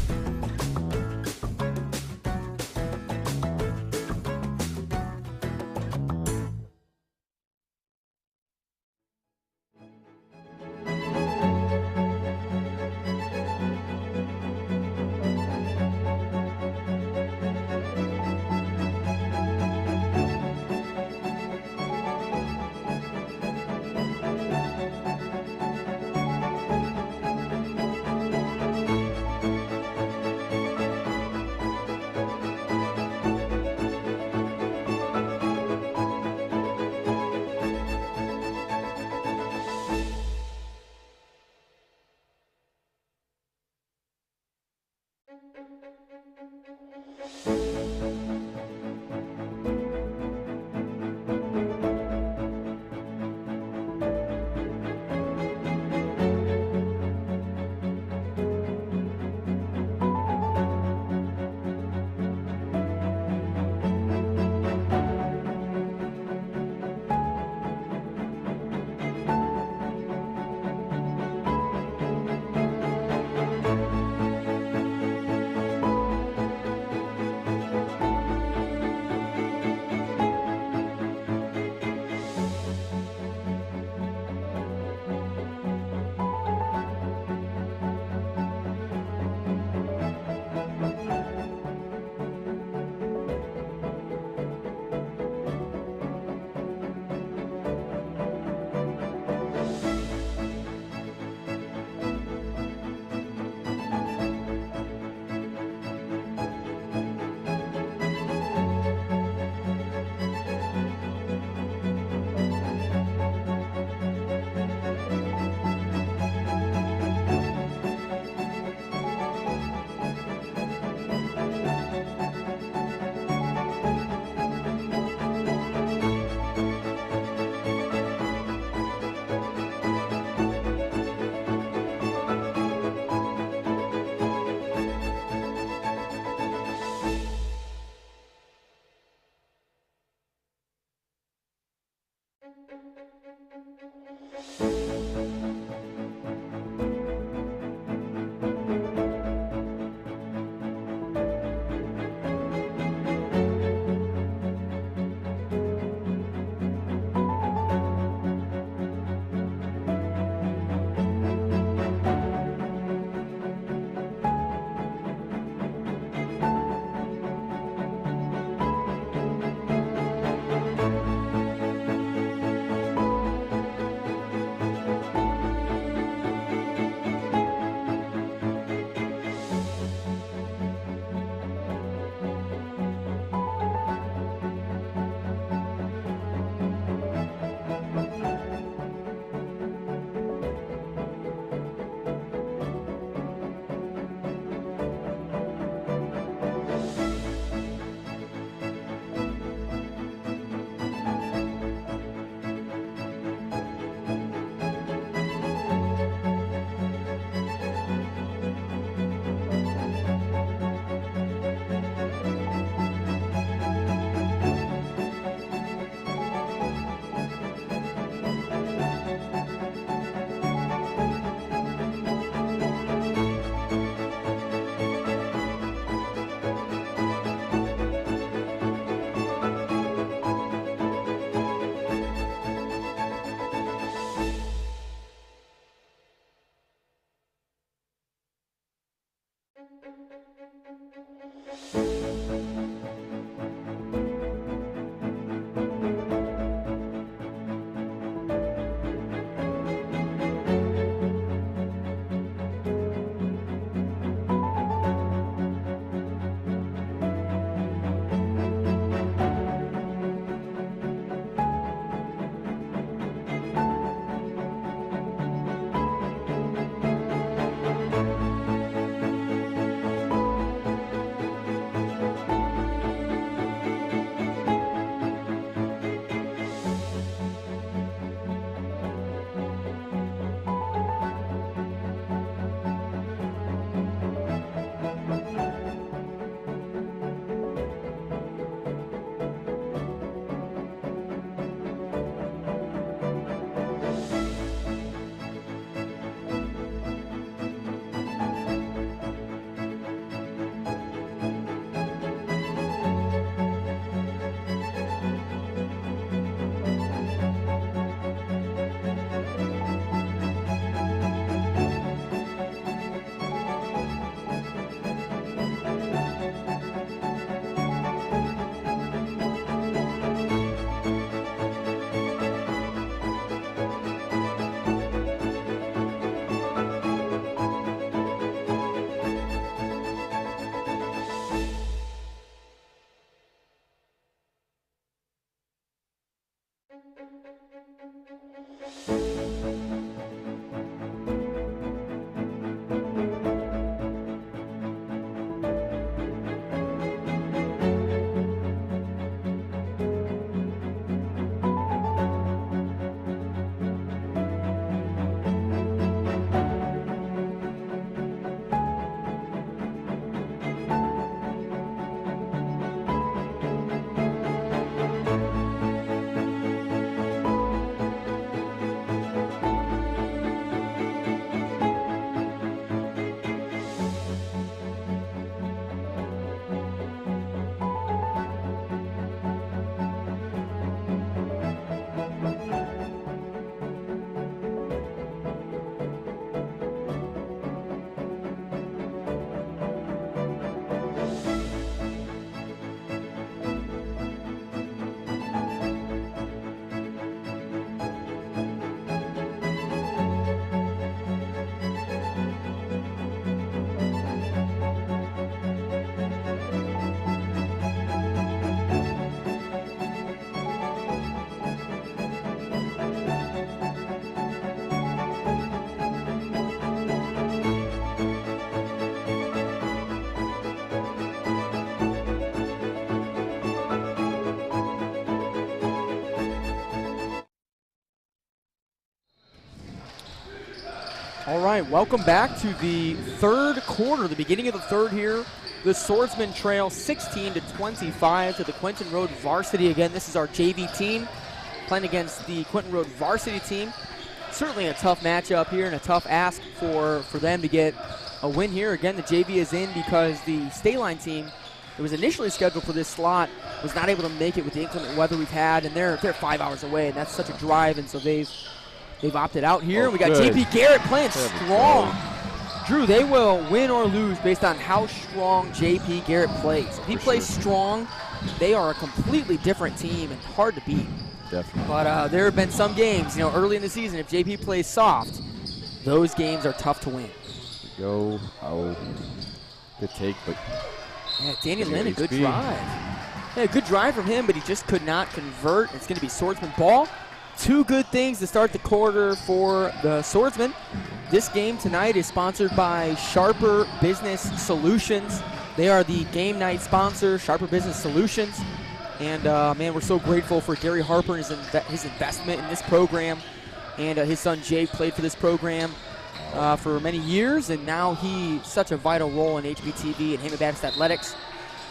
All right, welcome back to the third quarter, the beginning of the third here. The Swordsmen trail 16-25 to the Quentin Road varsity. Again, this is our JV team playing against the Quentin Road varsity team. Certainly a tough matchup here and a tough ask for them to get a win here. Again, the JV is in because the State Line team that was initially scheduled for this slot was not able to make it with the inclement weather we've had, and they're 5 hours away, and that's such a drive, and so they've opted out here. We got good. JP Garrett playing strong. Drew, they will win or lose based on how strong JP Garrett plays. If he plays strong, they are a completely different team and hard to beat. Definitely. But there have been some games, early in the season, if JP plays soft, those games are tough to win. Go. Oh, good take, but yeah, Danny Lynn, a good drive. Yeah, good drive from him, but he just could not convert. It's going to be Swordsman ball. Two good things to start the quarter for the Swordsmen. This game tonight is sponsored by Sharper Business Solutions. They are the game night sponsor, Sharper Business Solutions. And, man, we're so grateful for Gary Harper and his investment in this program. And his son Jake played for this program for many years, and now he's such a vital role in HBTV and Hammond Baptist Athletics.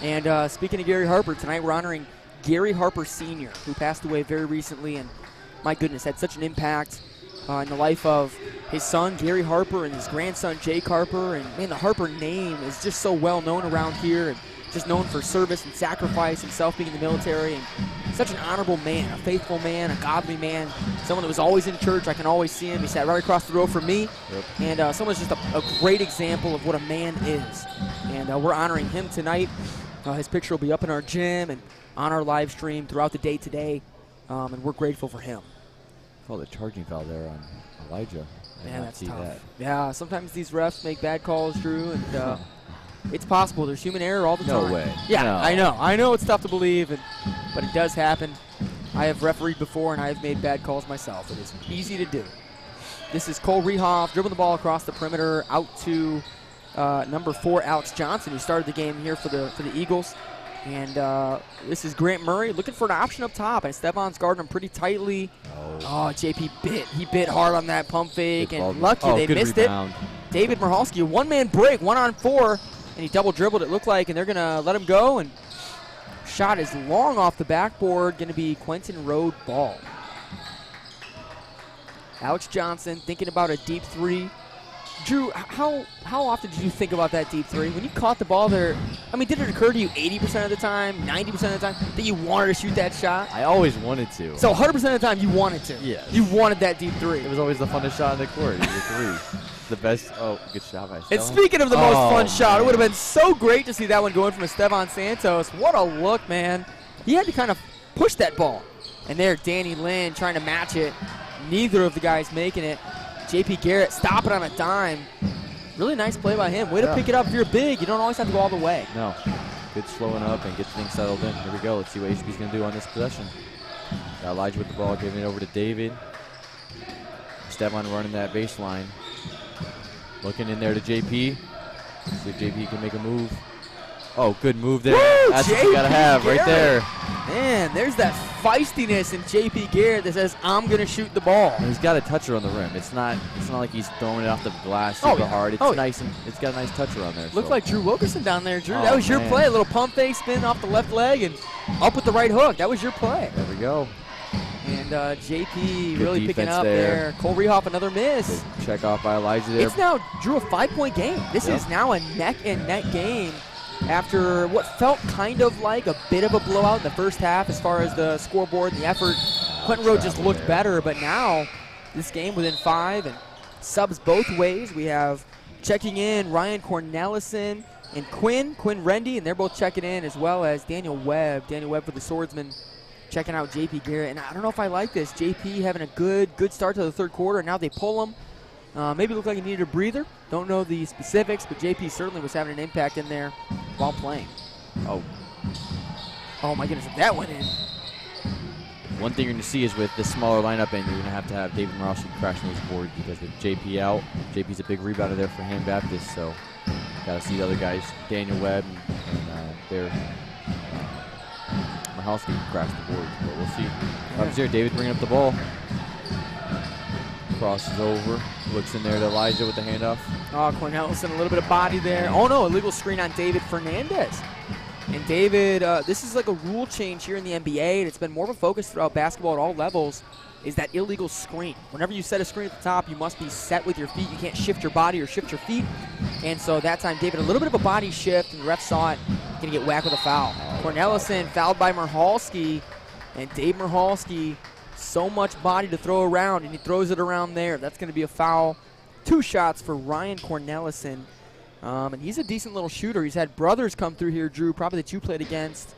And speaking of Gary Harper, tonight we're honoring Gary Harper Sr., who passed away very recently, and my goodness, had such an impact in the life of his son, Gary Harper, and his grandson, Jake Harper. And, man, the Harper name is just so well known around here, and just known for service and sacrifice, himself being in the military. And such an honorable man, a faithful man, a godly man, someone that was always in church. I can always see him. He sat right across the row from me. Yep. And someone's just a great example of what a man is. And we're honoring him tonight. His picture will be up in our gym and on our live stream throughout the day today. And we're grateful for him. Call the charging foul there on Elijah. Man, that's tough. Yeah, sometimes these refs make bad calls, Drew, and it's possible. There's human error all the time. No way. Yeah, No. I know it's tough to believe, but it does happen. I have refereed before, and I have made bad calls myself. It is easy to do. This is Cole Rehoff dribbling the ball across the perimeter out to number 4, Alex Johnson, who started the game here for the Eagles. And this is Grant Murray looking for an option up top, and Stefan's guarding him pretty tightly. Oh, JP bit. He bit hard on that pump fake, and lucky they missed rebound. it. David Marhalski, a one-man break, 1-on-4, and he double dribbled, it looked like, and they're going to let him go. And shot is long off the backboard, going to be Quentin Road ball. Alex Johnson thinking about a deep three. Drew, how often did you think about that deep three? When you caught the ball there, I mean, did it occur to you 80% of the time, 90% of the time, that you wanted to shoot that shot? I always wanted to. So 100% of the time you wanted to? Yes. You wanted that deep three. It was always the funnest shot in the court. It was a three. The best. Oh, good shot by Esteban. And speaking of the most fun shot, it would have been so great to see that one going from Esteban Santos. What a look, man. He had to kind of push that ball. And there, Danny Lynn trying to match it. Neither of the guys making it. JP Garrett stopping on a dime. Really nice play by him. Way to pick it up. If you're big, you don't always have to go all the way. No. Good slowing up and get things settled in. Here we go. Let's see what HB's going to do on this possession. Got Elijah with the ball, giving it over to David. Stevan running that baseline. Looking in there to JP. See if JP can make a move. Oh, good move there. Woo, That's what you got to have right there. Man, there's that feistiness in JP Garrett that says, I'm going to shoot the ball. And he's got a toucher on the rim. It's not like he's throwing it off the glass super hard. It's nice, and it's got a nice toucher on there. Looked like Drew Wilkerson down there, Drew. Oh, that was your man. play. A little pump fake spin off the left leg and up with the right hook. That was your play. There we go. And JP Good really picking defense up there. Cole Rehoff, another miss. Good check off by Elijah there. It's now, Drew, a 5-point game. This is now a neck-and-neck game after what felt kind of like a bit of a blowout in the first half as far as the scoreboard and the effort. Quentin Road just looked better, but now this game within 5 and subs both ways. We have checking in Ryan Cornelison and Quinn Rendy, and they're both checking in, as well as Daniel Webb. Daniel Webb for the Swordsman checking out JP Garrett. And I don't know if I like this. JP having a good start to the third quarter. Now they pull him. Maybe looked like he needed a breather. Don't know the specifics, but JP certainly was having an impact in there while playing. Oh my goodness, if that went in. One thing you're going to see is with the smaller lineup, and you're going to have David Morosky crashing those boards, because with JP out, JP's a big rebounder there for Ham Baptist, so got to see the other guys, Daniel Webb and Mahalski crash the boards, but we'll see. Up here, David bringing up the ball. Crosses over, looks in there to Elijah with the handoff. Oh, Cornelison, a little bit of body there. Oh no, illegal screen on David Fernandez. And David, this is like a rule change here in the NBA, and it's been more of a focus throughout basketball at all levels, is that illegal screen. Whenever you set a screen at the top, you must be set with your feet. You can't shift your body or shift your feet. And so that time, David, a little bit of a body shift, and the ref saw it, going to get whacked with a foul. Cornelison fouled by Merhalski, and Dave Merhalski, so much body to throw around, and he throws it around there. That's going to be a foul. 2 shots for Ryan Cornelison. And he's a decent little shooter. He's had brothers come through here, Drew, probably that you played against.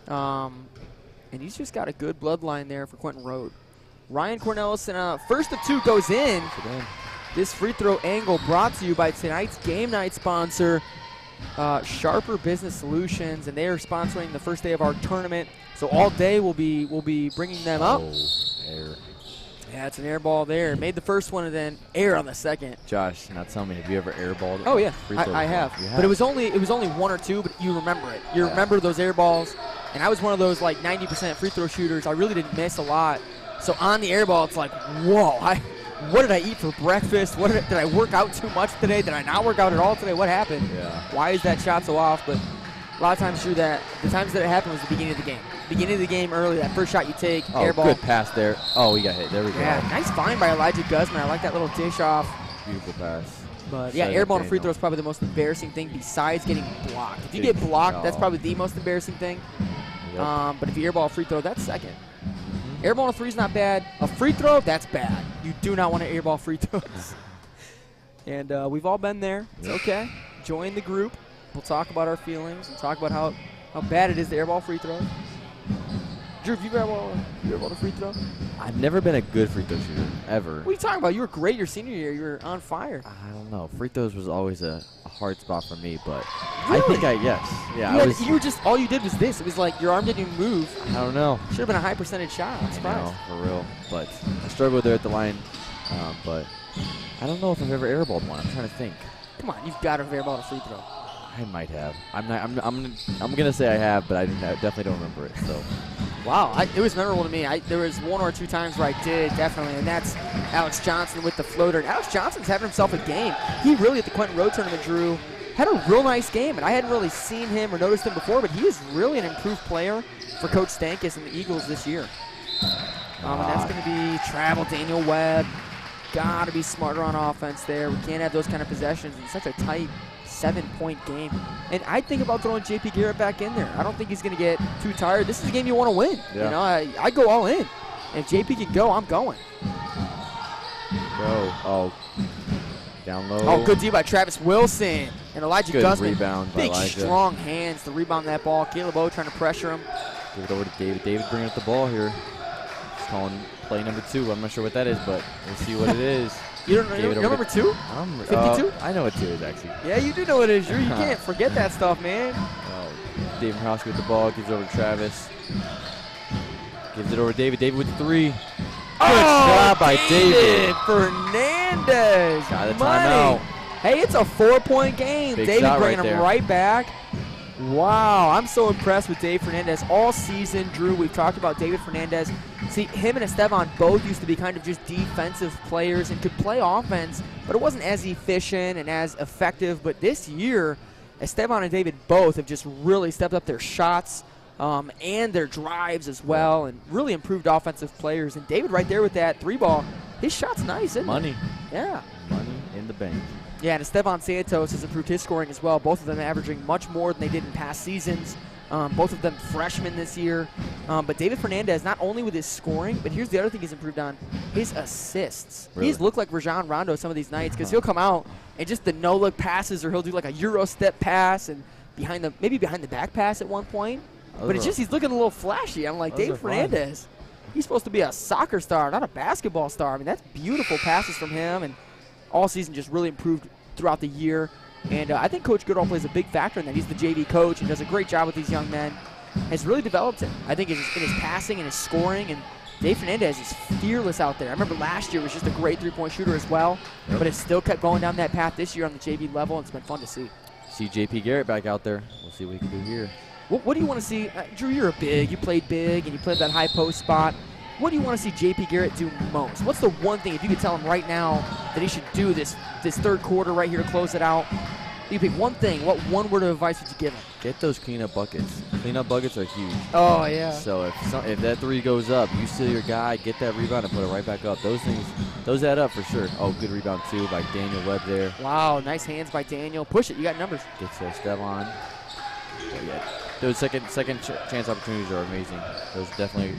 And he's just got a good bloodline there for Quentin Road. Ryan Cornelison, first of 2 goes in. This free throw angle brought to you by tonight's game night sponsor, Sharper Business Solutions, and they are sponsoring the first day of our tournament. So all day we'll be bringing them up. Air. Yeah, it's an air ball there. Made the first one and then air on the second. Josh, now tell me, have you ever airballed? Oh yeah, I have. But it was only 1 or 2, but you remember it. You remember those air balls, and I was one of those like 90% free throw shooters. I really didn't miss a lot. So on the air ball, it's like, whoa, what did I eat for breakfast? Did I work out too much today? Did I not work out at all today? What happened? Yeah. Why is that shot so off? But a lot of times through that, the times that it happened was the beginning of the game. Beginning of the game early, that first shot you take, air ball. Good pass there. Oh, we got hit. There we go. Yeah, nice find by Elijah Guzman. I like that little dish off. Beautiful pass. But yeah, air ball and free throw is probably the most embarrassing thing besides getting blocked. If you get blocked, that's probably the most embarrassing thing. Yep. But if you airball a free throw, that's second. Airball a 3 is not bad. A free throw, that's bad. You do not want to airball free throws. And we've all been there. It's okay. Join the group. We'll talk about our feelings and talk about how bad it is to airball free throws. Drew, have you airballed a free throw? I've never been a good free throw shooter, ever. What are you talking about? You were great your senior year. You were on fire. I don't know. Free throws was always a hard spot for me, but Really? I think yes. Yeah, You were just, all you did was this. It was like your arm didn't even move. I don't know. Should have been a high percentage shot. I'm I surprised. know, for real. But I struggled there at the line, but I don't know if I've ever airballed one. I'm trying to think. Come on, you've got to have airballed a free throw. I might have. I'm gonna say I have, but I definitely don't remember it. So. Wow, it was memorable to me. There was 1 or 2 times where I did, definitely, and that's Alex Johnson with the floater. And Alex Johnson's having himself a game. He really, at the Quentin Road tournament, Drew, had a real nice game, and I hadn't really seen him or noticed him before, but he is really an improved player for Coach Stankus and the Eagles this year. And that's going to be travel, Daniel Webb. Got to be smarter on offense there. We can't have those kind of possessions in such a tight 7-point game. And I think about throwing JP Garrett back in there. I don't think he's going to get too tired. This is a game you want to win. Yeah. You know, I go all in. And if JP can go, I'm going. Go. Oh. Down low. Oh, good D by Travis Wilson. And Elijah Good Guzman. rebound by Big, Elijah. strong hands to rebound that ball. Caleb O trying to pressure him. Give it over to David. David bringing up the ball here. Just calling play number 2. I'm not sure what that is, but we'll see what it is. You don't know you remember 2? 52? I know what 2 is, actually. Yeah, you do know what it is. You can't forget that stuff, man. David Hosky with the ball. Gives it over to Travis. Gives it over to David. David with the 3. Good shot by David. Fernandez. Got a Money. timeout. Hey, it's a 4-point game. Big David shot bringing right him there. right back. Wow, I'm so impressed with Dave Fernandez all season. Drew, we've talked about David Fernandez. See, him and Esteban both used to be kind of just defensive players and could play offense, but it wasn't as efficient and as effective. But this year, Esteban and David both have just really stepped up their shots and their drives as well, and really improved offensive players. And David right there with that 3-ball, his shot's nice, isn't Money. it? Yeah. Money in the bank. Yeah, and Esteban Santos has improved his scoring as well. Both of them averaging much more than they did in past seasons. Both of them freshmen this year. But David Fernandez, not only with his scoring, but here's the other thing he's improved on, his assists. Really? He's looked like Rajon Rondo some of these nights because he'll come out and just the no-look passes, or he'll do like a Euro step pass and maybe behind the back pass at one point. But it's just he's looking a little flashy. I'm like, David Fernandez, he's supposed to be a soccer star, not a basketball star. I mean, that's beautiful passes from him, and all season just really improved throughout the year. And I think Coach Goodall plays a big factor in that. He's the JV coach and does a great job with these young men. Has really developed him, I think, in his passing and his scoring. And Dave Fernandez is fearless out there. I remember last year was just a great 3-point shooter as well, but has still kept going down that path this year on the JV level, and it's been fun to see. See JP Garrett back out there. We'll see what he can do here. What do you want to see? Drew, you're a big. You played big, and you played that high post spot. What do you want to see JP Garrett do most? What's the one thing, if you could tell him right now, that he should do this third quarter right here to close it out? You pick one thing. What one word of advice would you give him? Get those cleanup buckets. Cleanup buckets are huge. Oh, yeah. So if that 3 goes up, you steal your guy, get that rebound, and put it right back up. Those add up for sure. Oh, good rebound, too, by Daniel Webb there. Wow, nice hands by Daniel. Push it. You got numbers. Gets Esteban. Oh, yeah. Those second chance opportunities are amazing. Those definitely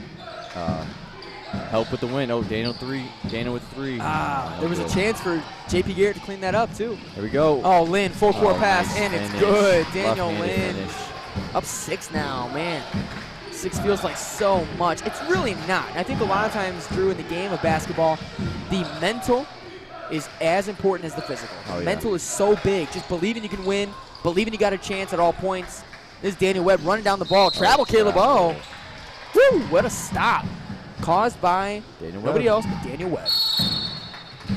help with the win. Oh, Daniel with 3. There was a chance for JP Garrett to clean that up, too. There we go. Oh, Lynn, full court pass, nice and it's finish. good. Daniel Left-handed Lynn. finish. Up 6 now, man. 6 feels like so much. It's really not. I think a lot of times, Drew, in the game of basketball, the mental is as important as the physical. Oh, yeah. Mental is so big. Just believing you can win, believing you got a chance at all points. This is Daniel Webb running down the ball. Travel, Caleb. Oh. Woo, what a stop. Caused by nobody else but Daniel Webb.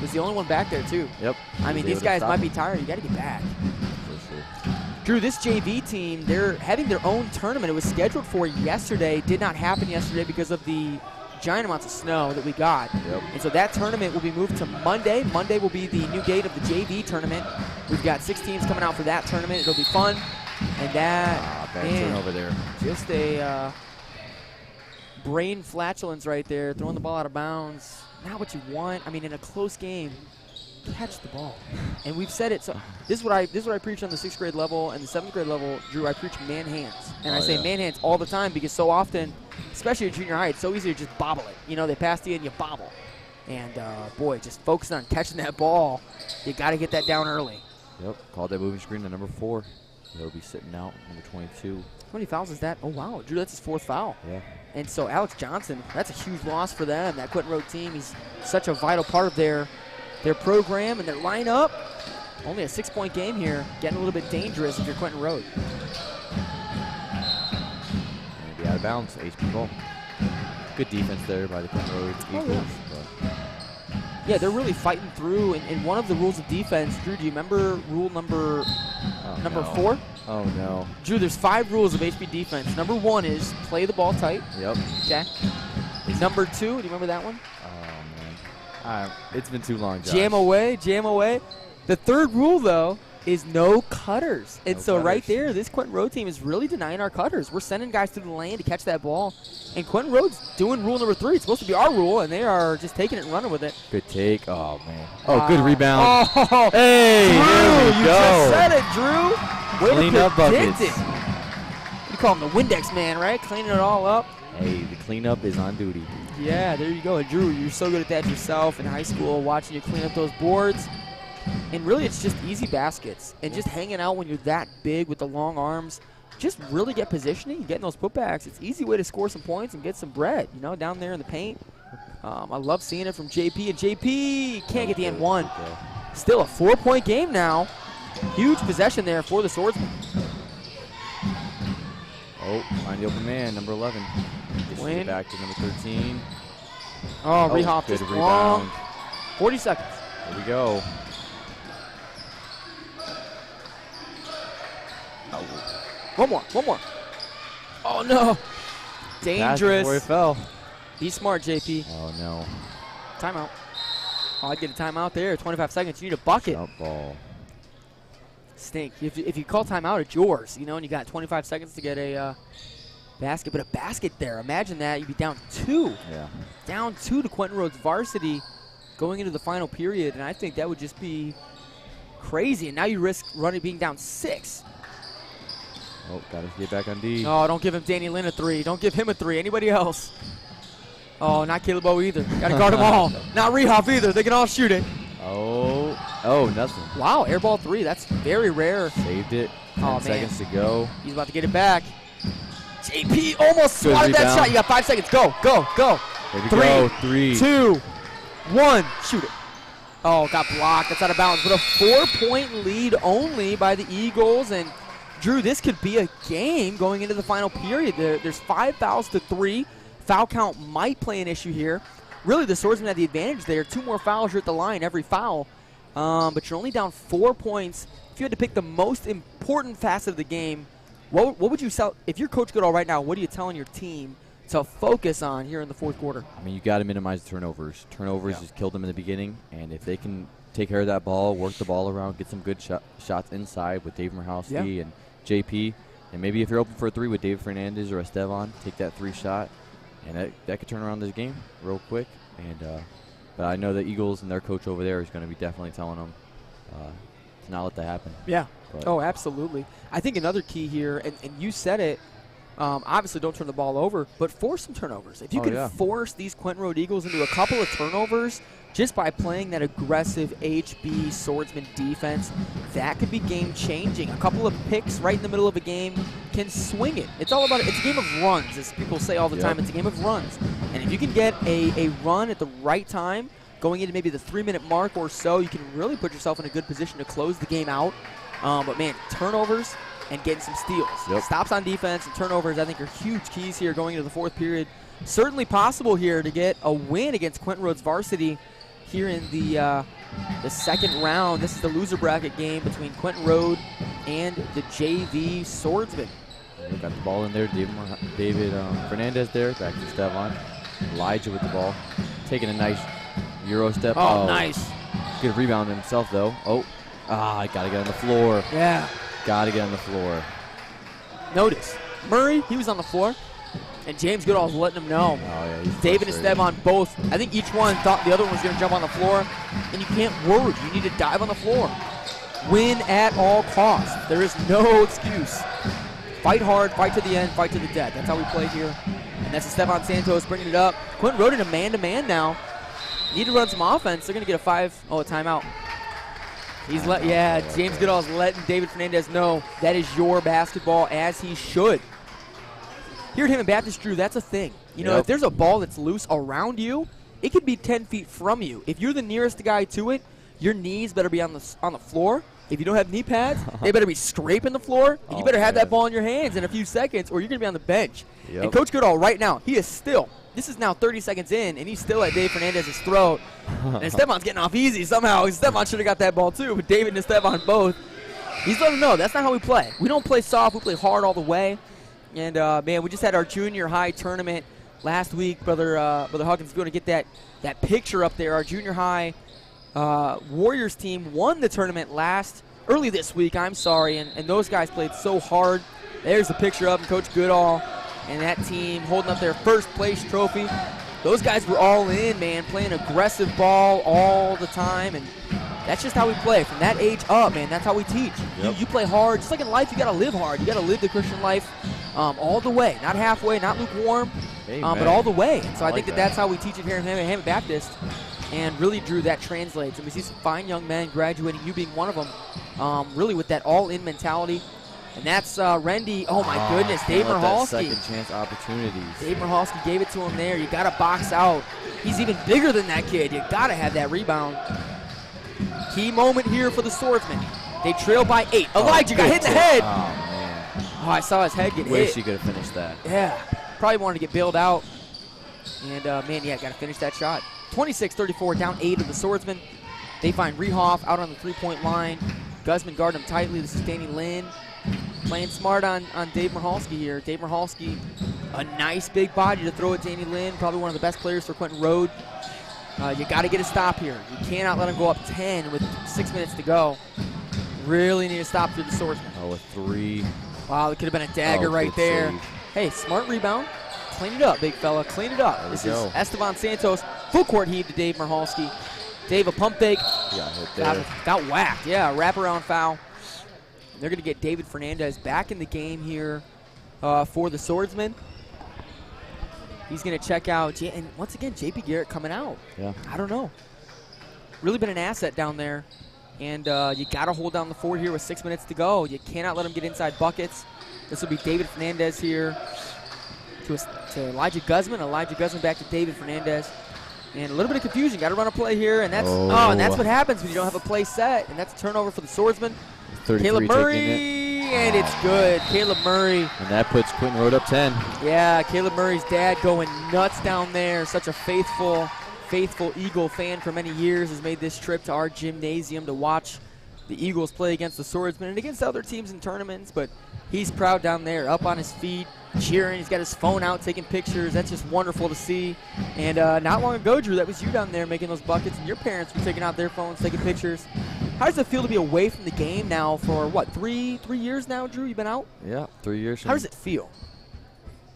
Was the only one back there, too. Yep. I mean, these guys might be tired. You got to get back. For sure. Drew, this JV team, they're having their own tournament. It was scheduled for yesterday. Did not happen yesterday because of the giant amounts of snow that we got. Yep. And so that tournament will be moved to Monday. Monday will be the new date of the JV tournament. We've got 6 teams coming out for that tournament. It'll be fun. And that, Bad man, turnover there. just a brain flatulence right there, throwing the ball out of bounds. Not what you want. I mean, in a close game, catch the ball. And we've said it. So this is what I preach on the 6th grade level and the 7th grade level, Drew. I preach man hands, and I say man hands all the time because so often, especially at junior high, it's so easy to just bobble it. You know, they pass to you and you bobble. And boy, just focusing on catching that ball. You got to get that down early. Yep. Called that moving screen to number 4. He'll be sitting out, number 22. How many fouls is that? Oh, wow. Drew, that's his 4th foul. Yeah. And so Alex Johnson, that's a huge loss for them. That Quentin Road team, he's such a vital part of their program and their lineup. Only a 6-point game here. Getting a little bit dangerous if you're Quentin Road. Going to be out of bounds. HP ball. Good defense there by the Quentin Road Eagles. Yeah, they're really fighting through. And one of the rules of defense, Drew, do you remember rule number 4? Oh, no. Drew, there's 5 rules of HP defense. Number 1 is play the ball tight. Yep. Okay. Number 2, do you remember that one? Oh, man. It's been too long, Josh. Jam away, jam away. The 3rd rule, though, is no cutters. And so right there, this Quentin Road team is really denying our cutters. We're sending guys through the lane to catch that ball. And Quentin Road's doing rule number 3. It's supposed to be our rule, and they are just taking it and running with it. Good take. Oh, man. Oh, good rebound. Oh, hey, Drew, there we you go. just said it, Drew. Way Clean to up predict buckets. it. You call him the Windex man, right? Cleaning it all up. Hey, the cleanup is on duty. Yeah, there you go. And Drew, you're so good at that yourself in high school, watching you clean up those boards. And really, it's just easy baskets. And just hanging out when you're that big with the long arms. Just really get positioning, getting those putbacks. It's an easy way to score some points and get some bread, you know, down there in the paint. I love seeing it from JP. And JP can't get the N1. Still a 4-point game now. Huge possession there for the Swordsman. Oh, Oh, find the open man, number 11. Gets Quinn. it back to number 13. Oh, rehop good just rebound. long. 40 seconds. Here we go. One more. Oh, no. Pass Dangerous. before he fell. Be smart, JP. Oh, no. Timeout. Oh, I'd get a timeout there. 25 seconds. You need a bucket. Jump ball. Stink. If you call timeout, it's yours, and you got 25 seconds to get a basket. But a basket there. Imagine that. You'd be down 2. Yeah. Down 2 to Quentin Rhodes varsity going into the final period, and I think that would just be crazy. And now you risk being down 6. Oh, got to get back on D. Oh, don't give him Danny Lynn a 3. Don't give him a 3. Anybody else? Oh, not Caleb O either. Got to guard them all. Not Rehop either. They can all shoot it. Oh, nothing. Wow, air ball 3. That's very rare. Saved it. 10 Oh, man. seconds to go. He's about to get it back. JP almost swatted that shot. You got 5 seconds. Go. Here we go. 3. 2, 1. Shoot it. Oh, got blocked. That's out of bounds. But a 4-point lead only by the Eagles. And, Drew, this could be a game going into the final period. There's 5 fouls to 3. Foul count might play an issue here. Really, the Swordsmen had the advantage there. 2 more fouls, you're at the line every foul. But you're only down 4 points. If you had to pick the most important facet of the game, what would you tell, if you're Coach Goodall right now, what are you telling your team to focus on here in the fourth quarter? I mean, you got to minimize the turnovers. Turnovers just killed them in the beginning, and if they can take care of that ball, work the ball around, get some good shots inside with Dave Michalski and JP, and maybe if you're open for a 3 with David Fernandez or Esteban, take that 3 shot, and that could turn around this game real quick. And but I know the Eagles and their coach over there is going to be definitely telling them to not let that happen. Yeah. But Oh, absolutely. I think another key here, and you said it, obviously don't turn the ball over, but force some turnovers. If you can force these Quentin Road Eagles into a couple of turnovers just by playing that aggressive HB Swordsman defense, that could be game-changing. A couple of picks right in the middle of a game can swing it. It's all about it. It's a game of runs, as people say all the time. It's a game of runs. And if you can get a run at the right time, going into maybe the 3-minute mark or so, you can really put yourself in a good position to close the game out. But, man, turnovers and getting some steals. Stops on defense and turnovers, I think, are huge keys here going into the fourth period. Certainly possible here to get a win against Quentin Roads varsity here in the second round. This is the loser bracket game between Quentin Road and the JV Swordsmen. We got the ball in there. David Fernandez there. Back to Esteban. Elijah with the ball. Taking a nice Euro step. Oh, nice. Good rebound himself, though. I got to get on the floor. Yeah. Got to get on the floor. Notice, Murray, he was on the floor, and James Goodall was letting him know. Oh, yeah, he's David and Esteban both, I think each one thought the other one was going to jump on the floor, and you can't worry. You need to dive on the floor. Win at all costs. There is no excuse. Fight hard, fight to the end, fight to the death. That's how we play here. And that's Esteban Santos bringing it up. Quentin Road in a man-to-man now. Need to run some offense. They're going to get a timeout. He's James Goodall's letting David Fernandez know that is your basketball, as he should. Here at Hammond Baptist, Drew, that's a thing. You know, if there's a ball that's loose around you, it could be 10 feet from you. If you're the nearest guy to it, your knees better be on the floor. If you don't have knee pads, they better be scraping the floor, and you better have that ball in your hands in a few seconds, or you're going to be on the bench. And Coach Goodall right now, he is still, this is now 30 seconds in, and he's still at Dave Fernandez's throat. And Esteban's getting off easy somehow. Esteban should have got that ball too, but David and Esteban both. He's letting him know that's not how we play. We don't play soft. We play hard all the way. And, man, we just had our junior high tournament last week. Brother Huggins is going to get that picture up there. Our junior high Warriors team won the tournament early this week, and those guys played so hard. There's the picture up, and Coach Goodall and that team holding up their first place trophy. Those guys were all in, man, playing aggressive ball all the time, and that's just how we play. From that age up, man, that's how we teach. You play hard. Just like in life, you got to live hard. You got to live the Christian life all the way, not halfway, not lukewarm, but all the way. And so I think that's how we teach it here at Hammond Baptist. And really, Drew, that translates. And we see some fine young men graduating, you being one of them, really with that all-in mentality. And that's Rendy. Oh, my goodness. Dave Michalski. Second chance opportunities. Dave Michalski gave it to him there. You got to box out. He's even bigger than that kid. You got to have that rebound. Key moment here for the Swordsmen. They trail by 8. Elijah got hit in the head. Oh, man. Oh, I saw his head get Wish hit. he could have finished that. Yeah, probably wanted to get bailed out. And, man, yeah, got to finish that shot. 26-34, down 8 of the Swordsmen. They find Rehoff out on the three-point line. Guzman guarding him tightly. This is Danny Lynn playing smart on Dave Michalski here. Dave Michalski, a nice big body to throw at Danny Lynn. Probably one of the best players for Quentin Road. You got to get a stop here. You cannot let him go up 10 with 6 minutes to go. Really need to stop through the Swordsman. Oh, a 3. Wow, it could have been a dagger right good there. save. Hey, smart rebound. Clean it up, big fella. Clean it up. There we This go. is Esteban Santos. Full court heave to Dave Michalski. Dave, a pump fake. Got hit there. Got whacked. Yeah, wraparound foul. They're going to get David Fernandez back in the game here for the Swordsman. He's going to check out. And once again, JP Garrett coming out. Yeah. I don't know. Really been an asset down there. And you got to hold down the fort here with 6 minutes to go. You cannot let him get inside buckets. This will be David Fernandez here to Elijah Guzman. Elijah Guzman back to David Fernandez. And a little bit of confusion. Got to run a play here. And that's and that's what happens when you don't have a play set. And that's a turnover for the Swordsman. 33 Caleb Murray, taking it. and it's good. Caleb Murray. And that puts Quentin Road up 10. Yeah, Caleb Murray's dad going nuts down there. Such a faithful Eagle fan for many years. Has made this trip to our gymnasium to watch the Eagles play against the Swordsmen and against other teams in tournaments. But he's proud down there, up on his feet, cheering. He's got his phone out, taking pictures. That's just wonderful to see. And not long ago, Drew, that was you down there making those buckets, and your parents were taking out their phones, taking pictures. How does it feel to be away from the game now for, what, three years now, Drew? You've been out? Yeah, 3 years. How does it feel?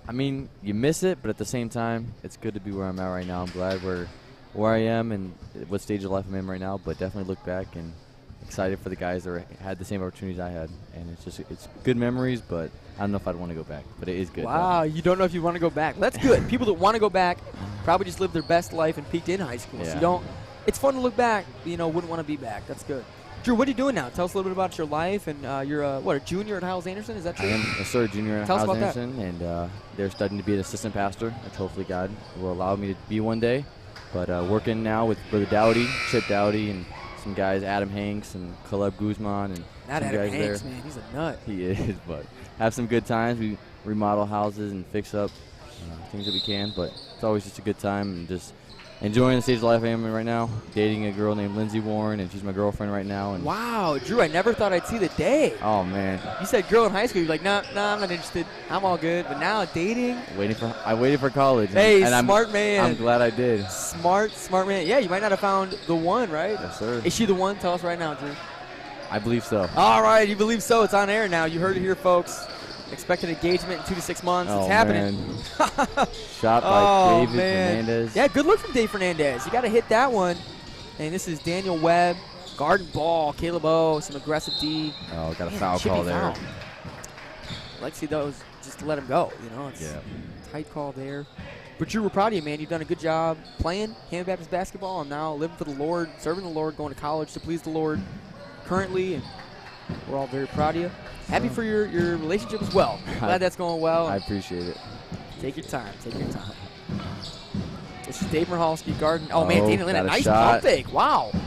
I mean, you miss it, but at the same time, it's good to be where I'm at right now. I'm glad where I am and what stage of life I'm in right now, but definitely look back and excited for the guys that had the same opportunities I had. And it's good memories, but I don't know if I'd want to go back, but it is good. Wow, you don't know if you want to go back. That's good. People that want to go back probably just lived their best life and peaked in high school. Yeah. So you don't. It's fun to look back, but, wouldn't want to be back. That's good. Drew, what are you doing now? Tell us a little bit about your life. And you're a junior at Hyles Anderson? Is that true? I am a junior at Tell us Hyles about Anderson, and they're studying to be an assistant pastor, which hopefully God will allow me to be one day. But working now with Brother Dowdy, Chip Dowdy, and some guys, Adam Hanks and Caleb Guzman, and Not some Adam guys Hanks, there. man. He's a nut. He is, but have some good times. We remodel houses and fix up things that we can, but it's always just a good time and just enjoying the stage of life I am in right now. Dating a girl named Lindsay Warren, and she's my girlfriend right now. And Wow, Drew, I never thought I'd see the day. oh man, You said girl in high school. You're like, nah, I'm not interested. I'm all good. But now dating. I waited for college. Hey, and smart man. I'm glad I did. Smart man. Yeah, you might not have found the one, right? Yes, sir. Is she the one? Tell us right now, Drew. I believe so. All right, you believe so. It's on air now. You heard it here, folks. Expected engagement in 2 to 6 months. It's happening. Man. Shot by David Fernandez. Yeah, good look from Dave Fernandez. You got to hit that one. And this is Daniel Webb. Garden ball. Caleb O. Some aggressive D. Oh, got a Man, foul chippy call there. foul. I'd like to see those just to let him go. It's Yeah. tight call there. But Drew, we're proud of you, man. You've done a good job playing Hammond Baptist basketball and now living for the Lord, serving the Lord, going to college to please the Lord currently. And we're all very proud of you. Happy for your relationship as well. Glad that's going well. I appreciate it. Take your time. Take your time. This is Dave Michalski, Garden. Oh, man, Danny Lynn, a got a nice shot. pump fake. Wow. Yeah,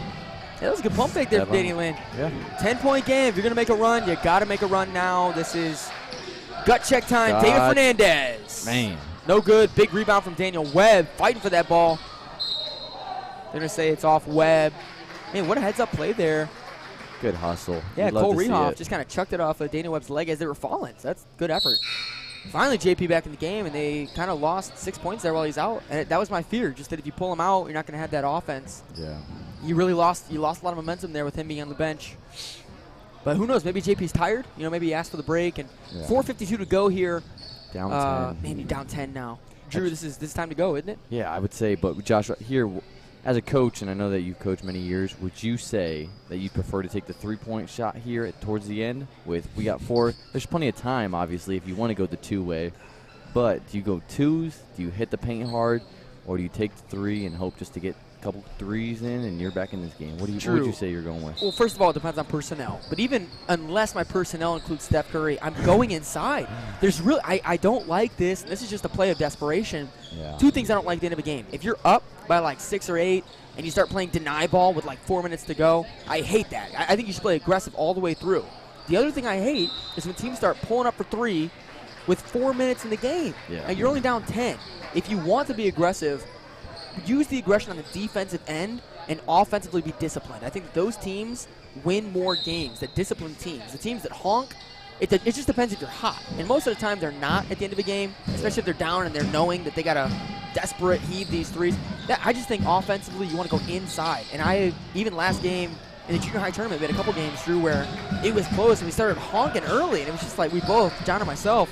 that was a good pump fake there for Danny Lynn. Yeah. 10-point game. If you're going to make a run, you got to make a run now. This is gut check time. God. David Fernandez. Man. No good. Big rebound from Daniel Webb. Fighting for that ball. They're going to say it's off Webb. Man, what a heads-up play there. Good hustle. Yeah, You'd love Cole to see Rehoff it. just kind of chucked it off of Daniel Webb's leg as they were falling. So that's good effort. Finally, JP back in the game, and they kind of lost 6 points there while he's out. And that was my fear, just that if you pull him out, you're not going to have that offense. Yeah. You lost a lot of momentum there with him being on the bench. But who knows? Maybe JP's tired. Maybe he asked for the break. And 4:52 to go here. Down 10. Man, you're down 10 now. Drew, this is time to go, isn't it? Yeah, I would say. But Josh, here, as a coach, and I know that you've coached many years, would you say that you prefer to take the three-point shot here towards the end? We got 4. There's plenty of time, obviously, if you want to go the two-way. But do you go twos? Do you hit the paint hard? Or do you take the 3 and hope just to get a couple threes in and you're back in this game? What would you say you're going with? Well, first of all, it depends on personnel. But even unless my personnel includes Steph Curry, I'm going inside. There's really I don't like this. This is just a play of desperation. Yeah. 2 things I don't like at the end of a game. If you're up by like 6 or 8 and you start playing deny ball with like 4 minutes to go, I hate that. I think you should play aggressive all the way through. The other thing I hate is when teams start pulling up for 3 with 4 minutes in the game. Yeah. And you're only down 10. If you want to be aggressive, use the aggression on the defensive end and offensively be disciplined. I think those teams win more games, the disciplined teams. The teams that honk, it just depends if you're hot. And most of the time they're not at the end of a game, especially if they're down and they're knowing that they got to desperate heave these threes. I just think offensively you want to go inside. And even last game in the junior high tournament, we had a couple games, Drew, where it was close and we started honking early. And it was just like we both, John and myself,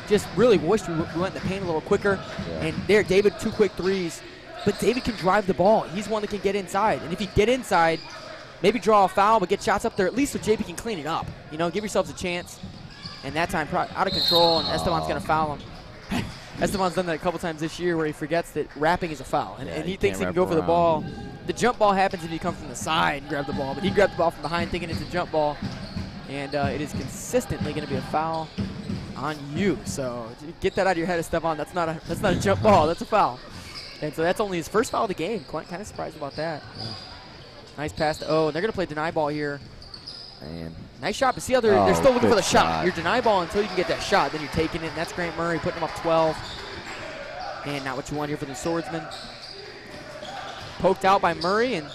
just really wished we went in the paint a little quicker. Yeah. And there, David, 2 quick threes. But David can drive the ball. He's one that can get inside. And if you get inside, maybe draw a foul, but get shots up there, at least so JP can clean it up. You know, give yourselves a chance. And that time, out of control, and Esteban's going to foul him. Esteban's done that a couple times this year where he forgets that wrapping is a foul. And he thinks he can go for the ball. The jump ball happens if you come from the side and grab the ball. But he grabbed the ball from behind thinking it's a jump ball. And it is consistently going to be a foul on you. So get that out of your head, Esteban. That's not a jump ball. That's a foul. And so that's only his first foul of the game. Quite kind of surprised about that. Yeah. Nice pass to O. And they're going to play deny ball here. Man. Nice shot, but see how they're still looking for the shot. You're deny ball until you can get that shot. Then you're taking it, and that's Grant Murray putting him up 12. And not what you want here for the Swordsman. Poked out by Murray, and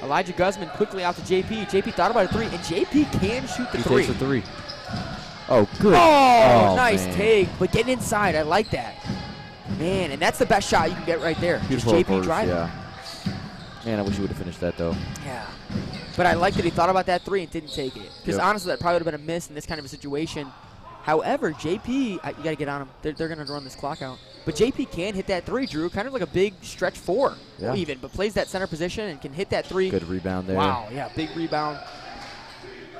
Elijah Guzman quickly out to JP. JP thought about a 3, and JP can shoot the 3. He takes the 3. Oh, good. Oh, nice take, but getting inside. I like that. Man, and that's the best shot you can get right there. Beautiful just JP driving. Yeah. Man, I wish he would have finished that, though. Yeah. But I like that he thought about that 3 and didn't take it. Because honestly, that probably would have been a miss in this kind of a situation. However, JP, you got to get on him. They're going to run this clock out. But JP can hit that 3, Drew. Kind of like a big stretch 4 even. But plays that center position and can hit that 3. Good rebound there. Wow, yeah, big rebound.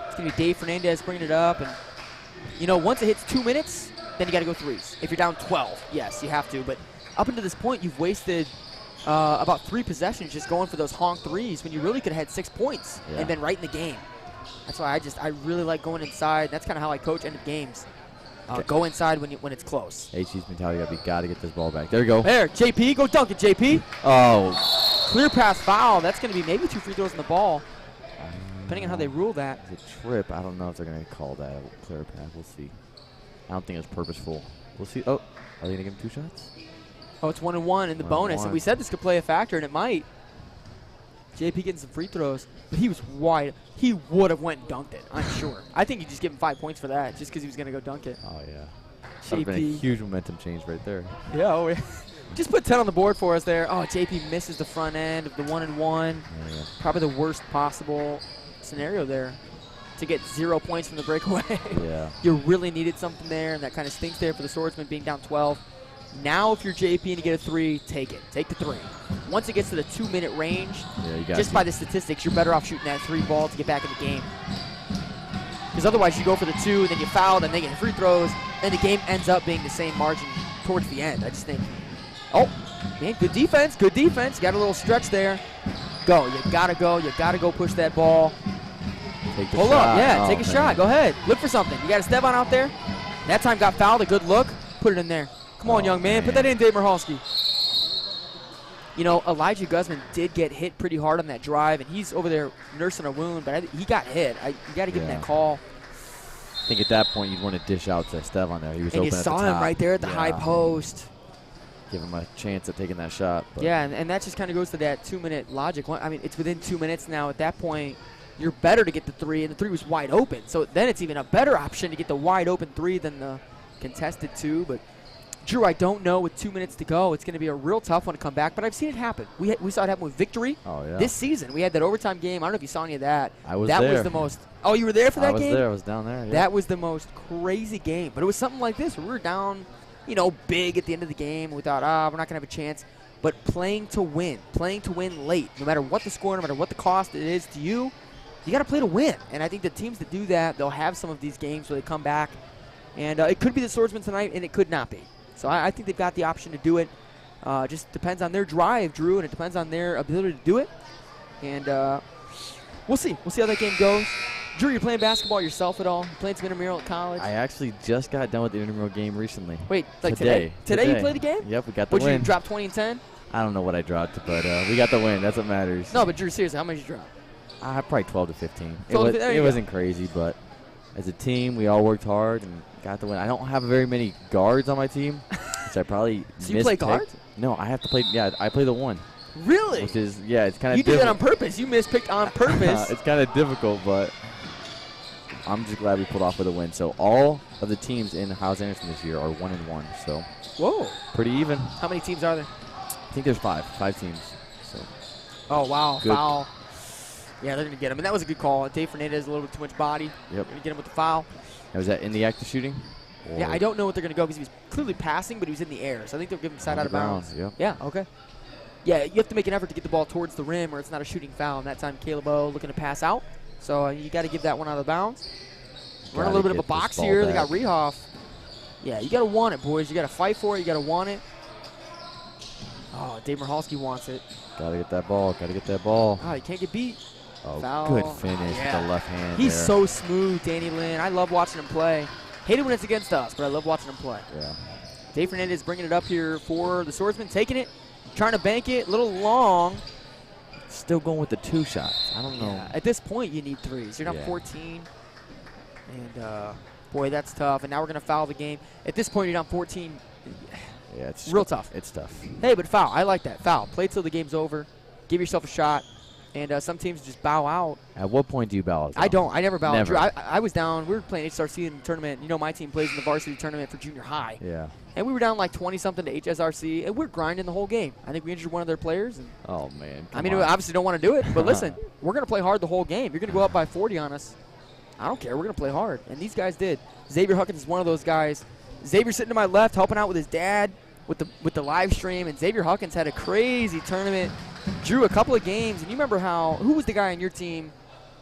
It's going to be Dave Fernandez bringing it up. And, you know, once it hits 2 minutes, then you got to go 3s. If you're down 12, yes, you have to. But up until this point, you've wasted about 3 possessions just going for those honk 3s when you really could have had 6 points and been right in the game. That's why I really like going inside. That's kind of how I coach end of games. Go inside when it's close. HG's mentality, we got to get this ball back. There you go. There, JP, go dunk it, JP. Oh. Clear pass foul. That's going to be maybe 2 free throws in the ball, depending on how they rule that. It's a trip. I don't know if they're going to call that a clear pass. We'll see. I don't think it's purposeful. We'll see. Oh, are they going to give him 2 shots? Oh, it's 1-1 in the bonus, and we said this could play a factor, and it might. JP getting some free throws, but he was wide. He would have went and dunked it, I'm sure. I think you just give him 5 points for that, just because he was going to go dunk it. Oh, yeah. That would have been a huge momentum change right there. Yeah, oh, yeah. Just put 10 on the board for us there. Oh, JP misses the front end of the 1-1. Yeah. Probably the worst possible scenario there to get 0 points from the breakaway. Yeah. You really needed something there, and that kind of stinks there for the Swordsman being down 12. Now, if you're JP and you get a 3, take it. Take the 3. Once it gets to the 2-minute range, just by the statistics, you're better off shooting that 3 ball to get back in the game. Because otherwise, you go for the 2, then you foul, then they get free throws, and the game ends up being the same margin towards the end. I just think, oh, man, good defense, good defense. Got a little stretch there. Go. You got to go. You got to go push that ball. Pull up. Yeah, take a shot. Go ahead. Look for something. You got a Esteban out there. That time got fouled. A good look. Put it in there. Come on, young man. Put that in, Dave Michalski. You know, Elijah Guzman did get hit pretty hard on that drive, and he's over there nursing a wound, but he got hit. You got to give him that call. I think at that point you'd want to dish out to Esteban there. He was and open you saw him right there at the high post. Give him a chance at taking that shot. But yeah, and that just kind of goes to that 2-minute logic. I mean, it's within 2 minutes now. At that point, you're better to get the 3, and the 3 was wide open. So then it's even a better option to get the wide open 3 than the contested 2, but Drew, I don't know with 2 minutes to go. It's going to be a real tough one to come back, but I've seen it happen. We saw it happen with Victory this season. We had that overtime game. I don't know if you saw any of that. I was there. That was the most. Oh, you were there for that game? I was there. I was down there. Yeah. That was the most crazy game. But it was something like this where we were down, big at the end of the game. We thought, we're not going to have a chance. But playing to win late, no matter what the score, no matter what the cost it is to you, you got to play to win. And I think the teams that do that, they'll have some of these games where they come back. And it could be the Swordsman tonight, and it could not be. So I think they've got the option to do it. Just depends on their drive, Drew, and it depends on their ability to do it. And we'll see. We'll see how that game goes. Drew, you're playing basketball yourself at all? You playing some intramural at college? I actually just got done with the intramural game recently. Wait, like today? Today you played the game? Yep, we got the win. Would you drop 20 and 10? I don't know what I dropped, but we got the win. That's what matters. No, but Drew, seriously, how much did you drop? Probably 12 to 15. 12 it wasn't crazy, but as a team, we all worked hard and got the win. I don't have very many guards on my team, which I probably So you play guard? No, I have to play. Yeah, I play the 1. Really? Which is it's kind of. You did that on purpose. You mispicked on purpose. It's kind of difficult, but I'm just glad we pulled off with a win. So all of the teams in Howes Anderson this year are 1-1. So whoa, pretty even. How many teams are there? I think there's 5 teams. So. Oh wow, Good. foul. Yeah, they're gonna get him, and that was a good call. Dave Fernandez a little bit too much body. Yep. Gonna get him with the foul. Now, was that in the act of shooting? Yeah, I don't know what they're gonna go because he was clearly passing, but he was in the air. So I think they'll give him side out of bounds. Yep. Yeah. Okay. Yeah, you have to make an effort to get the ball towards the rim, or it's not a shooting foul. And that time, Caleb O looking to pass out. So you got to give that one out of bounds. Run a little bit of a box here. They got Rehoff. Yeah, you got to want it, boys. You got to fight for it. You got to want it. Oh, Dave Michalski wants it. Got to get that ball. Got to get that ball. Oh, he can't get beat. Oh, foul. good finish with the left hand. He's there. so smooth, Danny Lynn. I love watching him play. Hate it when it's against us, but I love watching him play. Yeah. Dave Fernandez bringing it up here for the Swordsman, taking it, trying to bank it, a little long. Still going with the 2 shots. I don't know. Yeah, at this point, you need 3s. You're not 14. And, boy, that's tough. And now we're going to foul the game. At this point, you're down 14. Yeah, it's real tough. It's tough. Hey, but foul. I like that. Foul. Play till the game's over. Give yourself a shot. And some teams just bow out. At what point do you bow out? I don't. I never bow out. Never. Drew, I was down. We were playing HSRC in the tournament. You know, my team plays in the varsity tournament for junior high. Yeah. And we were down like 20-something to HSRC, and we're grinding the whole game. I think we injured one of their players. And oh, man. I mean, we obviously don't want to do it, but listen, we're going to play hard the whole game. You're going to go up by 40 on us. I don't care. We're going to play hard. And these guys did. Xavier Huckins is one of those guys. Xavier sitting to my left, helping out with his dad with the live stream, and Xavier Huckins had a crazy tournament. Drew a couple of games, and you remember who was the guy on your team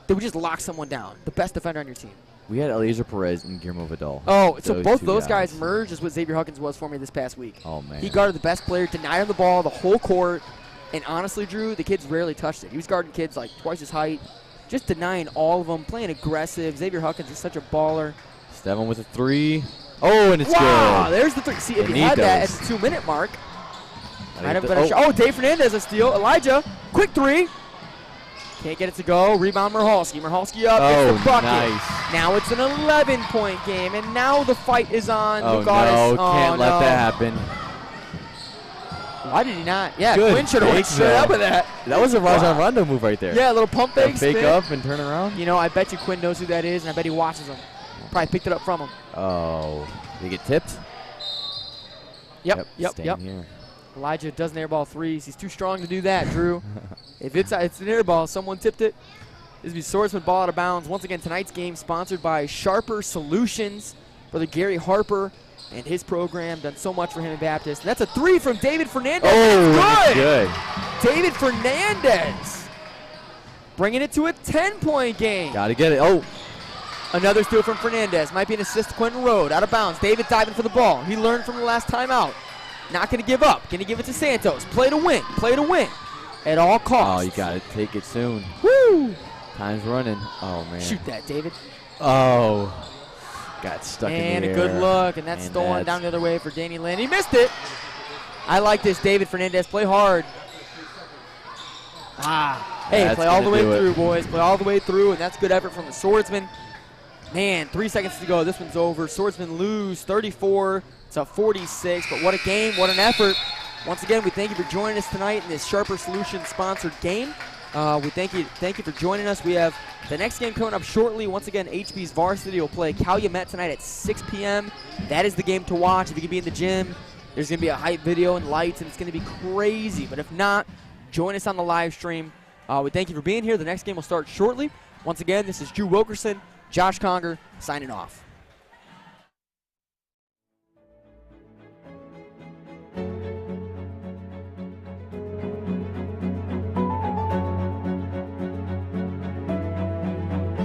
that would just lock someone down, the best defender on your team? We had Eliezer Perez and Guillermo Vidal. Oh, so both those guys merged is what Xavier Huckins was for me this past week. Oh, man. He guarded the best player, denied him the ball the whole court, and honestly, Drew, the kids rarely touched it. He was guarding kids like twice his height, just denying all of them, playing aggressive. Xavier Huckins is such a baller. Steven with a 3. Oh, and it's wow, good. There's the 3. See, if he had that at the 2-minute mark, might have been a shot. Oh, Dave Fernandez a steal. Elijah, quick 3. Can't get it to go. Rebound Michalski. Michalski up. Gets the bucket. Nice. Now it's an 11-point game, and now the fight is on. Oh, Lugatis. no. Can't let that happen. Why did he not? Yeah, Good Quinn should have went straight up with that. That was a Rajon Rondo move right there. Yeah, a little pump fake. Fake spin. up and turn around. You know, I bet you Quinn knows who that is, and I bet he watches him. Probably picked it up from him. Oh. Did he get tipped? Yep. Here. Elijah doesn't airball 3s. He's too strong to do that, Drew. If it's an airball, someone tipped it. This will be Swordsman ball out of bounds. Once again, tonight's game sponsored by Sharper Solutions. Brother Gary Harper and his program done so much for Hammond Baptist. And that's a 3 from David Fernandez. Oh, good. David Fernandez bringing it to a 10-point game. Got to get it. Oh. Another steal from Fernandez. Might be an assist to Quentin Road. Out of bounds. David diving for the ball. He learned from the last time out. Not going to give up. Going to give it to Santos. Play to win. Play to win. At all costs. Oh, you got to take it soon. Woo! Time's running. Oh, man. Shoot that, David. Oh. Got stuck in the air. And a good look. And that's stolen down the other way for Danny Lynn. He missed it. I like this, David Fernandez. Play hard. Hey, play all the way through, boys. Play all the way through, and that's good effort from the Swordsman. Man, 3 seconds to go. This one's over. Swordsman lose 34 to 46. But what a game. What an effort. Once again, we thank you for joining us tonight in this Sharper Solutions sponsored game. We thank you for joining us. We have the next game coming up shortly. Once again, HB's varsity will play Calumet tonight at 6 p.m. That is the game to watch. If you can be in the gym, there's going to be a hype video and lights, and it's going to be crazy. But if not, join us on the live stream. We thank you for being here. The next game will start shortly. Once again, this is Drew Wilkerson, Josh Conger, signing off.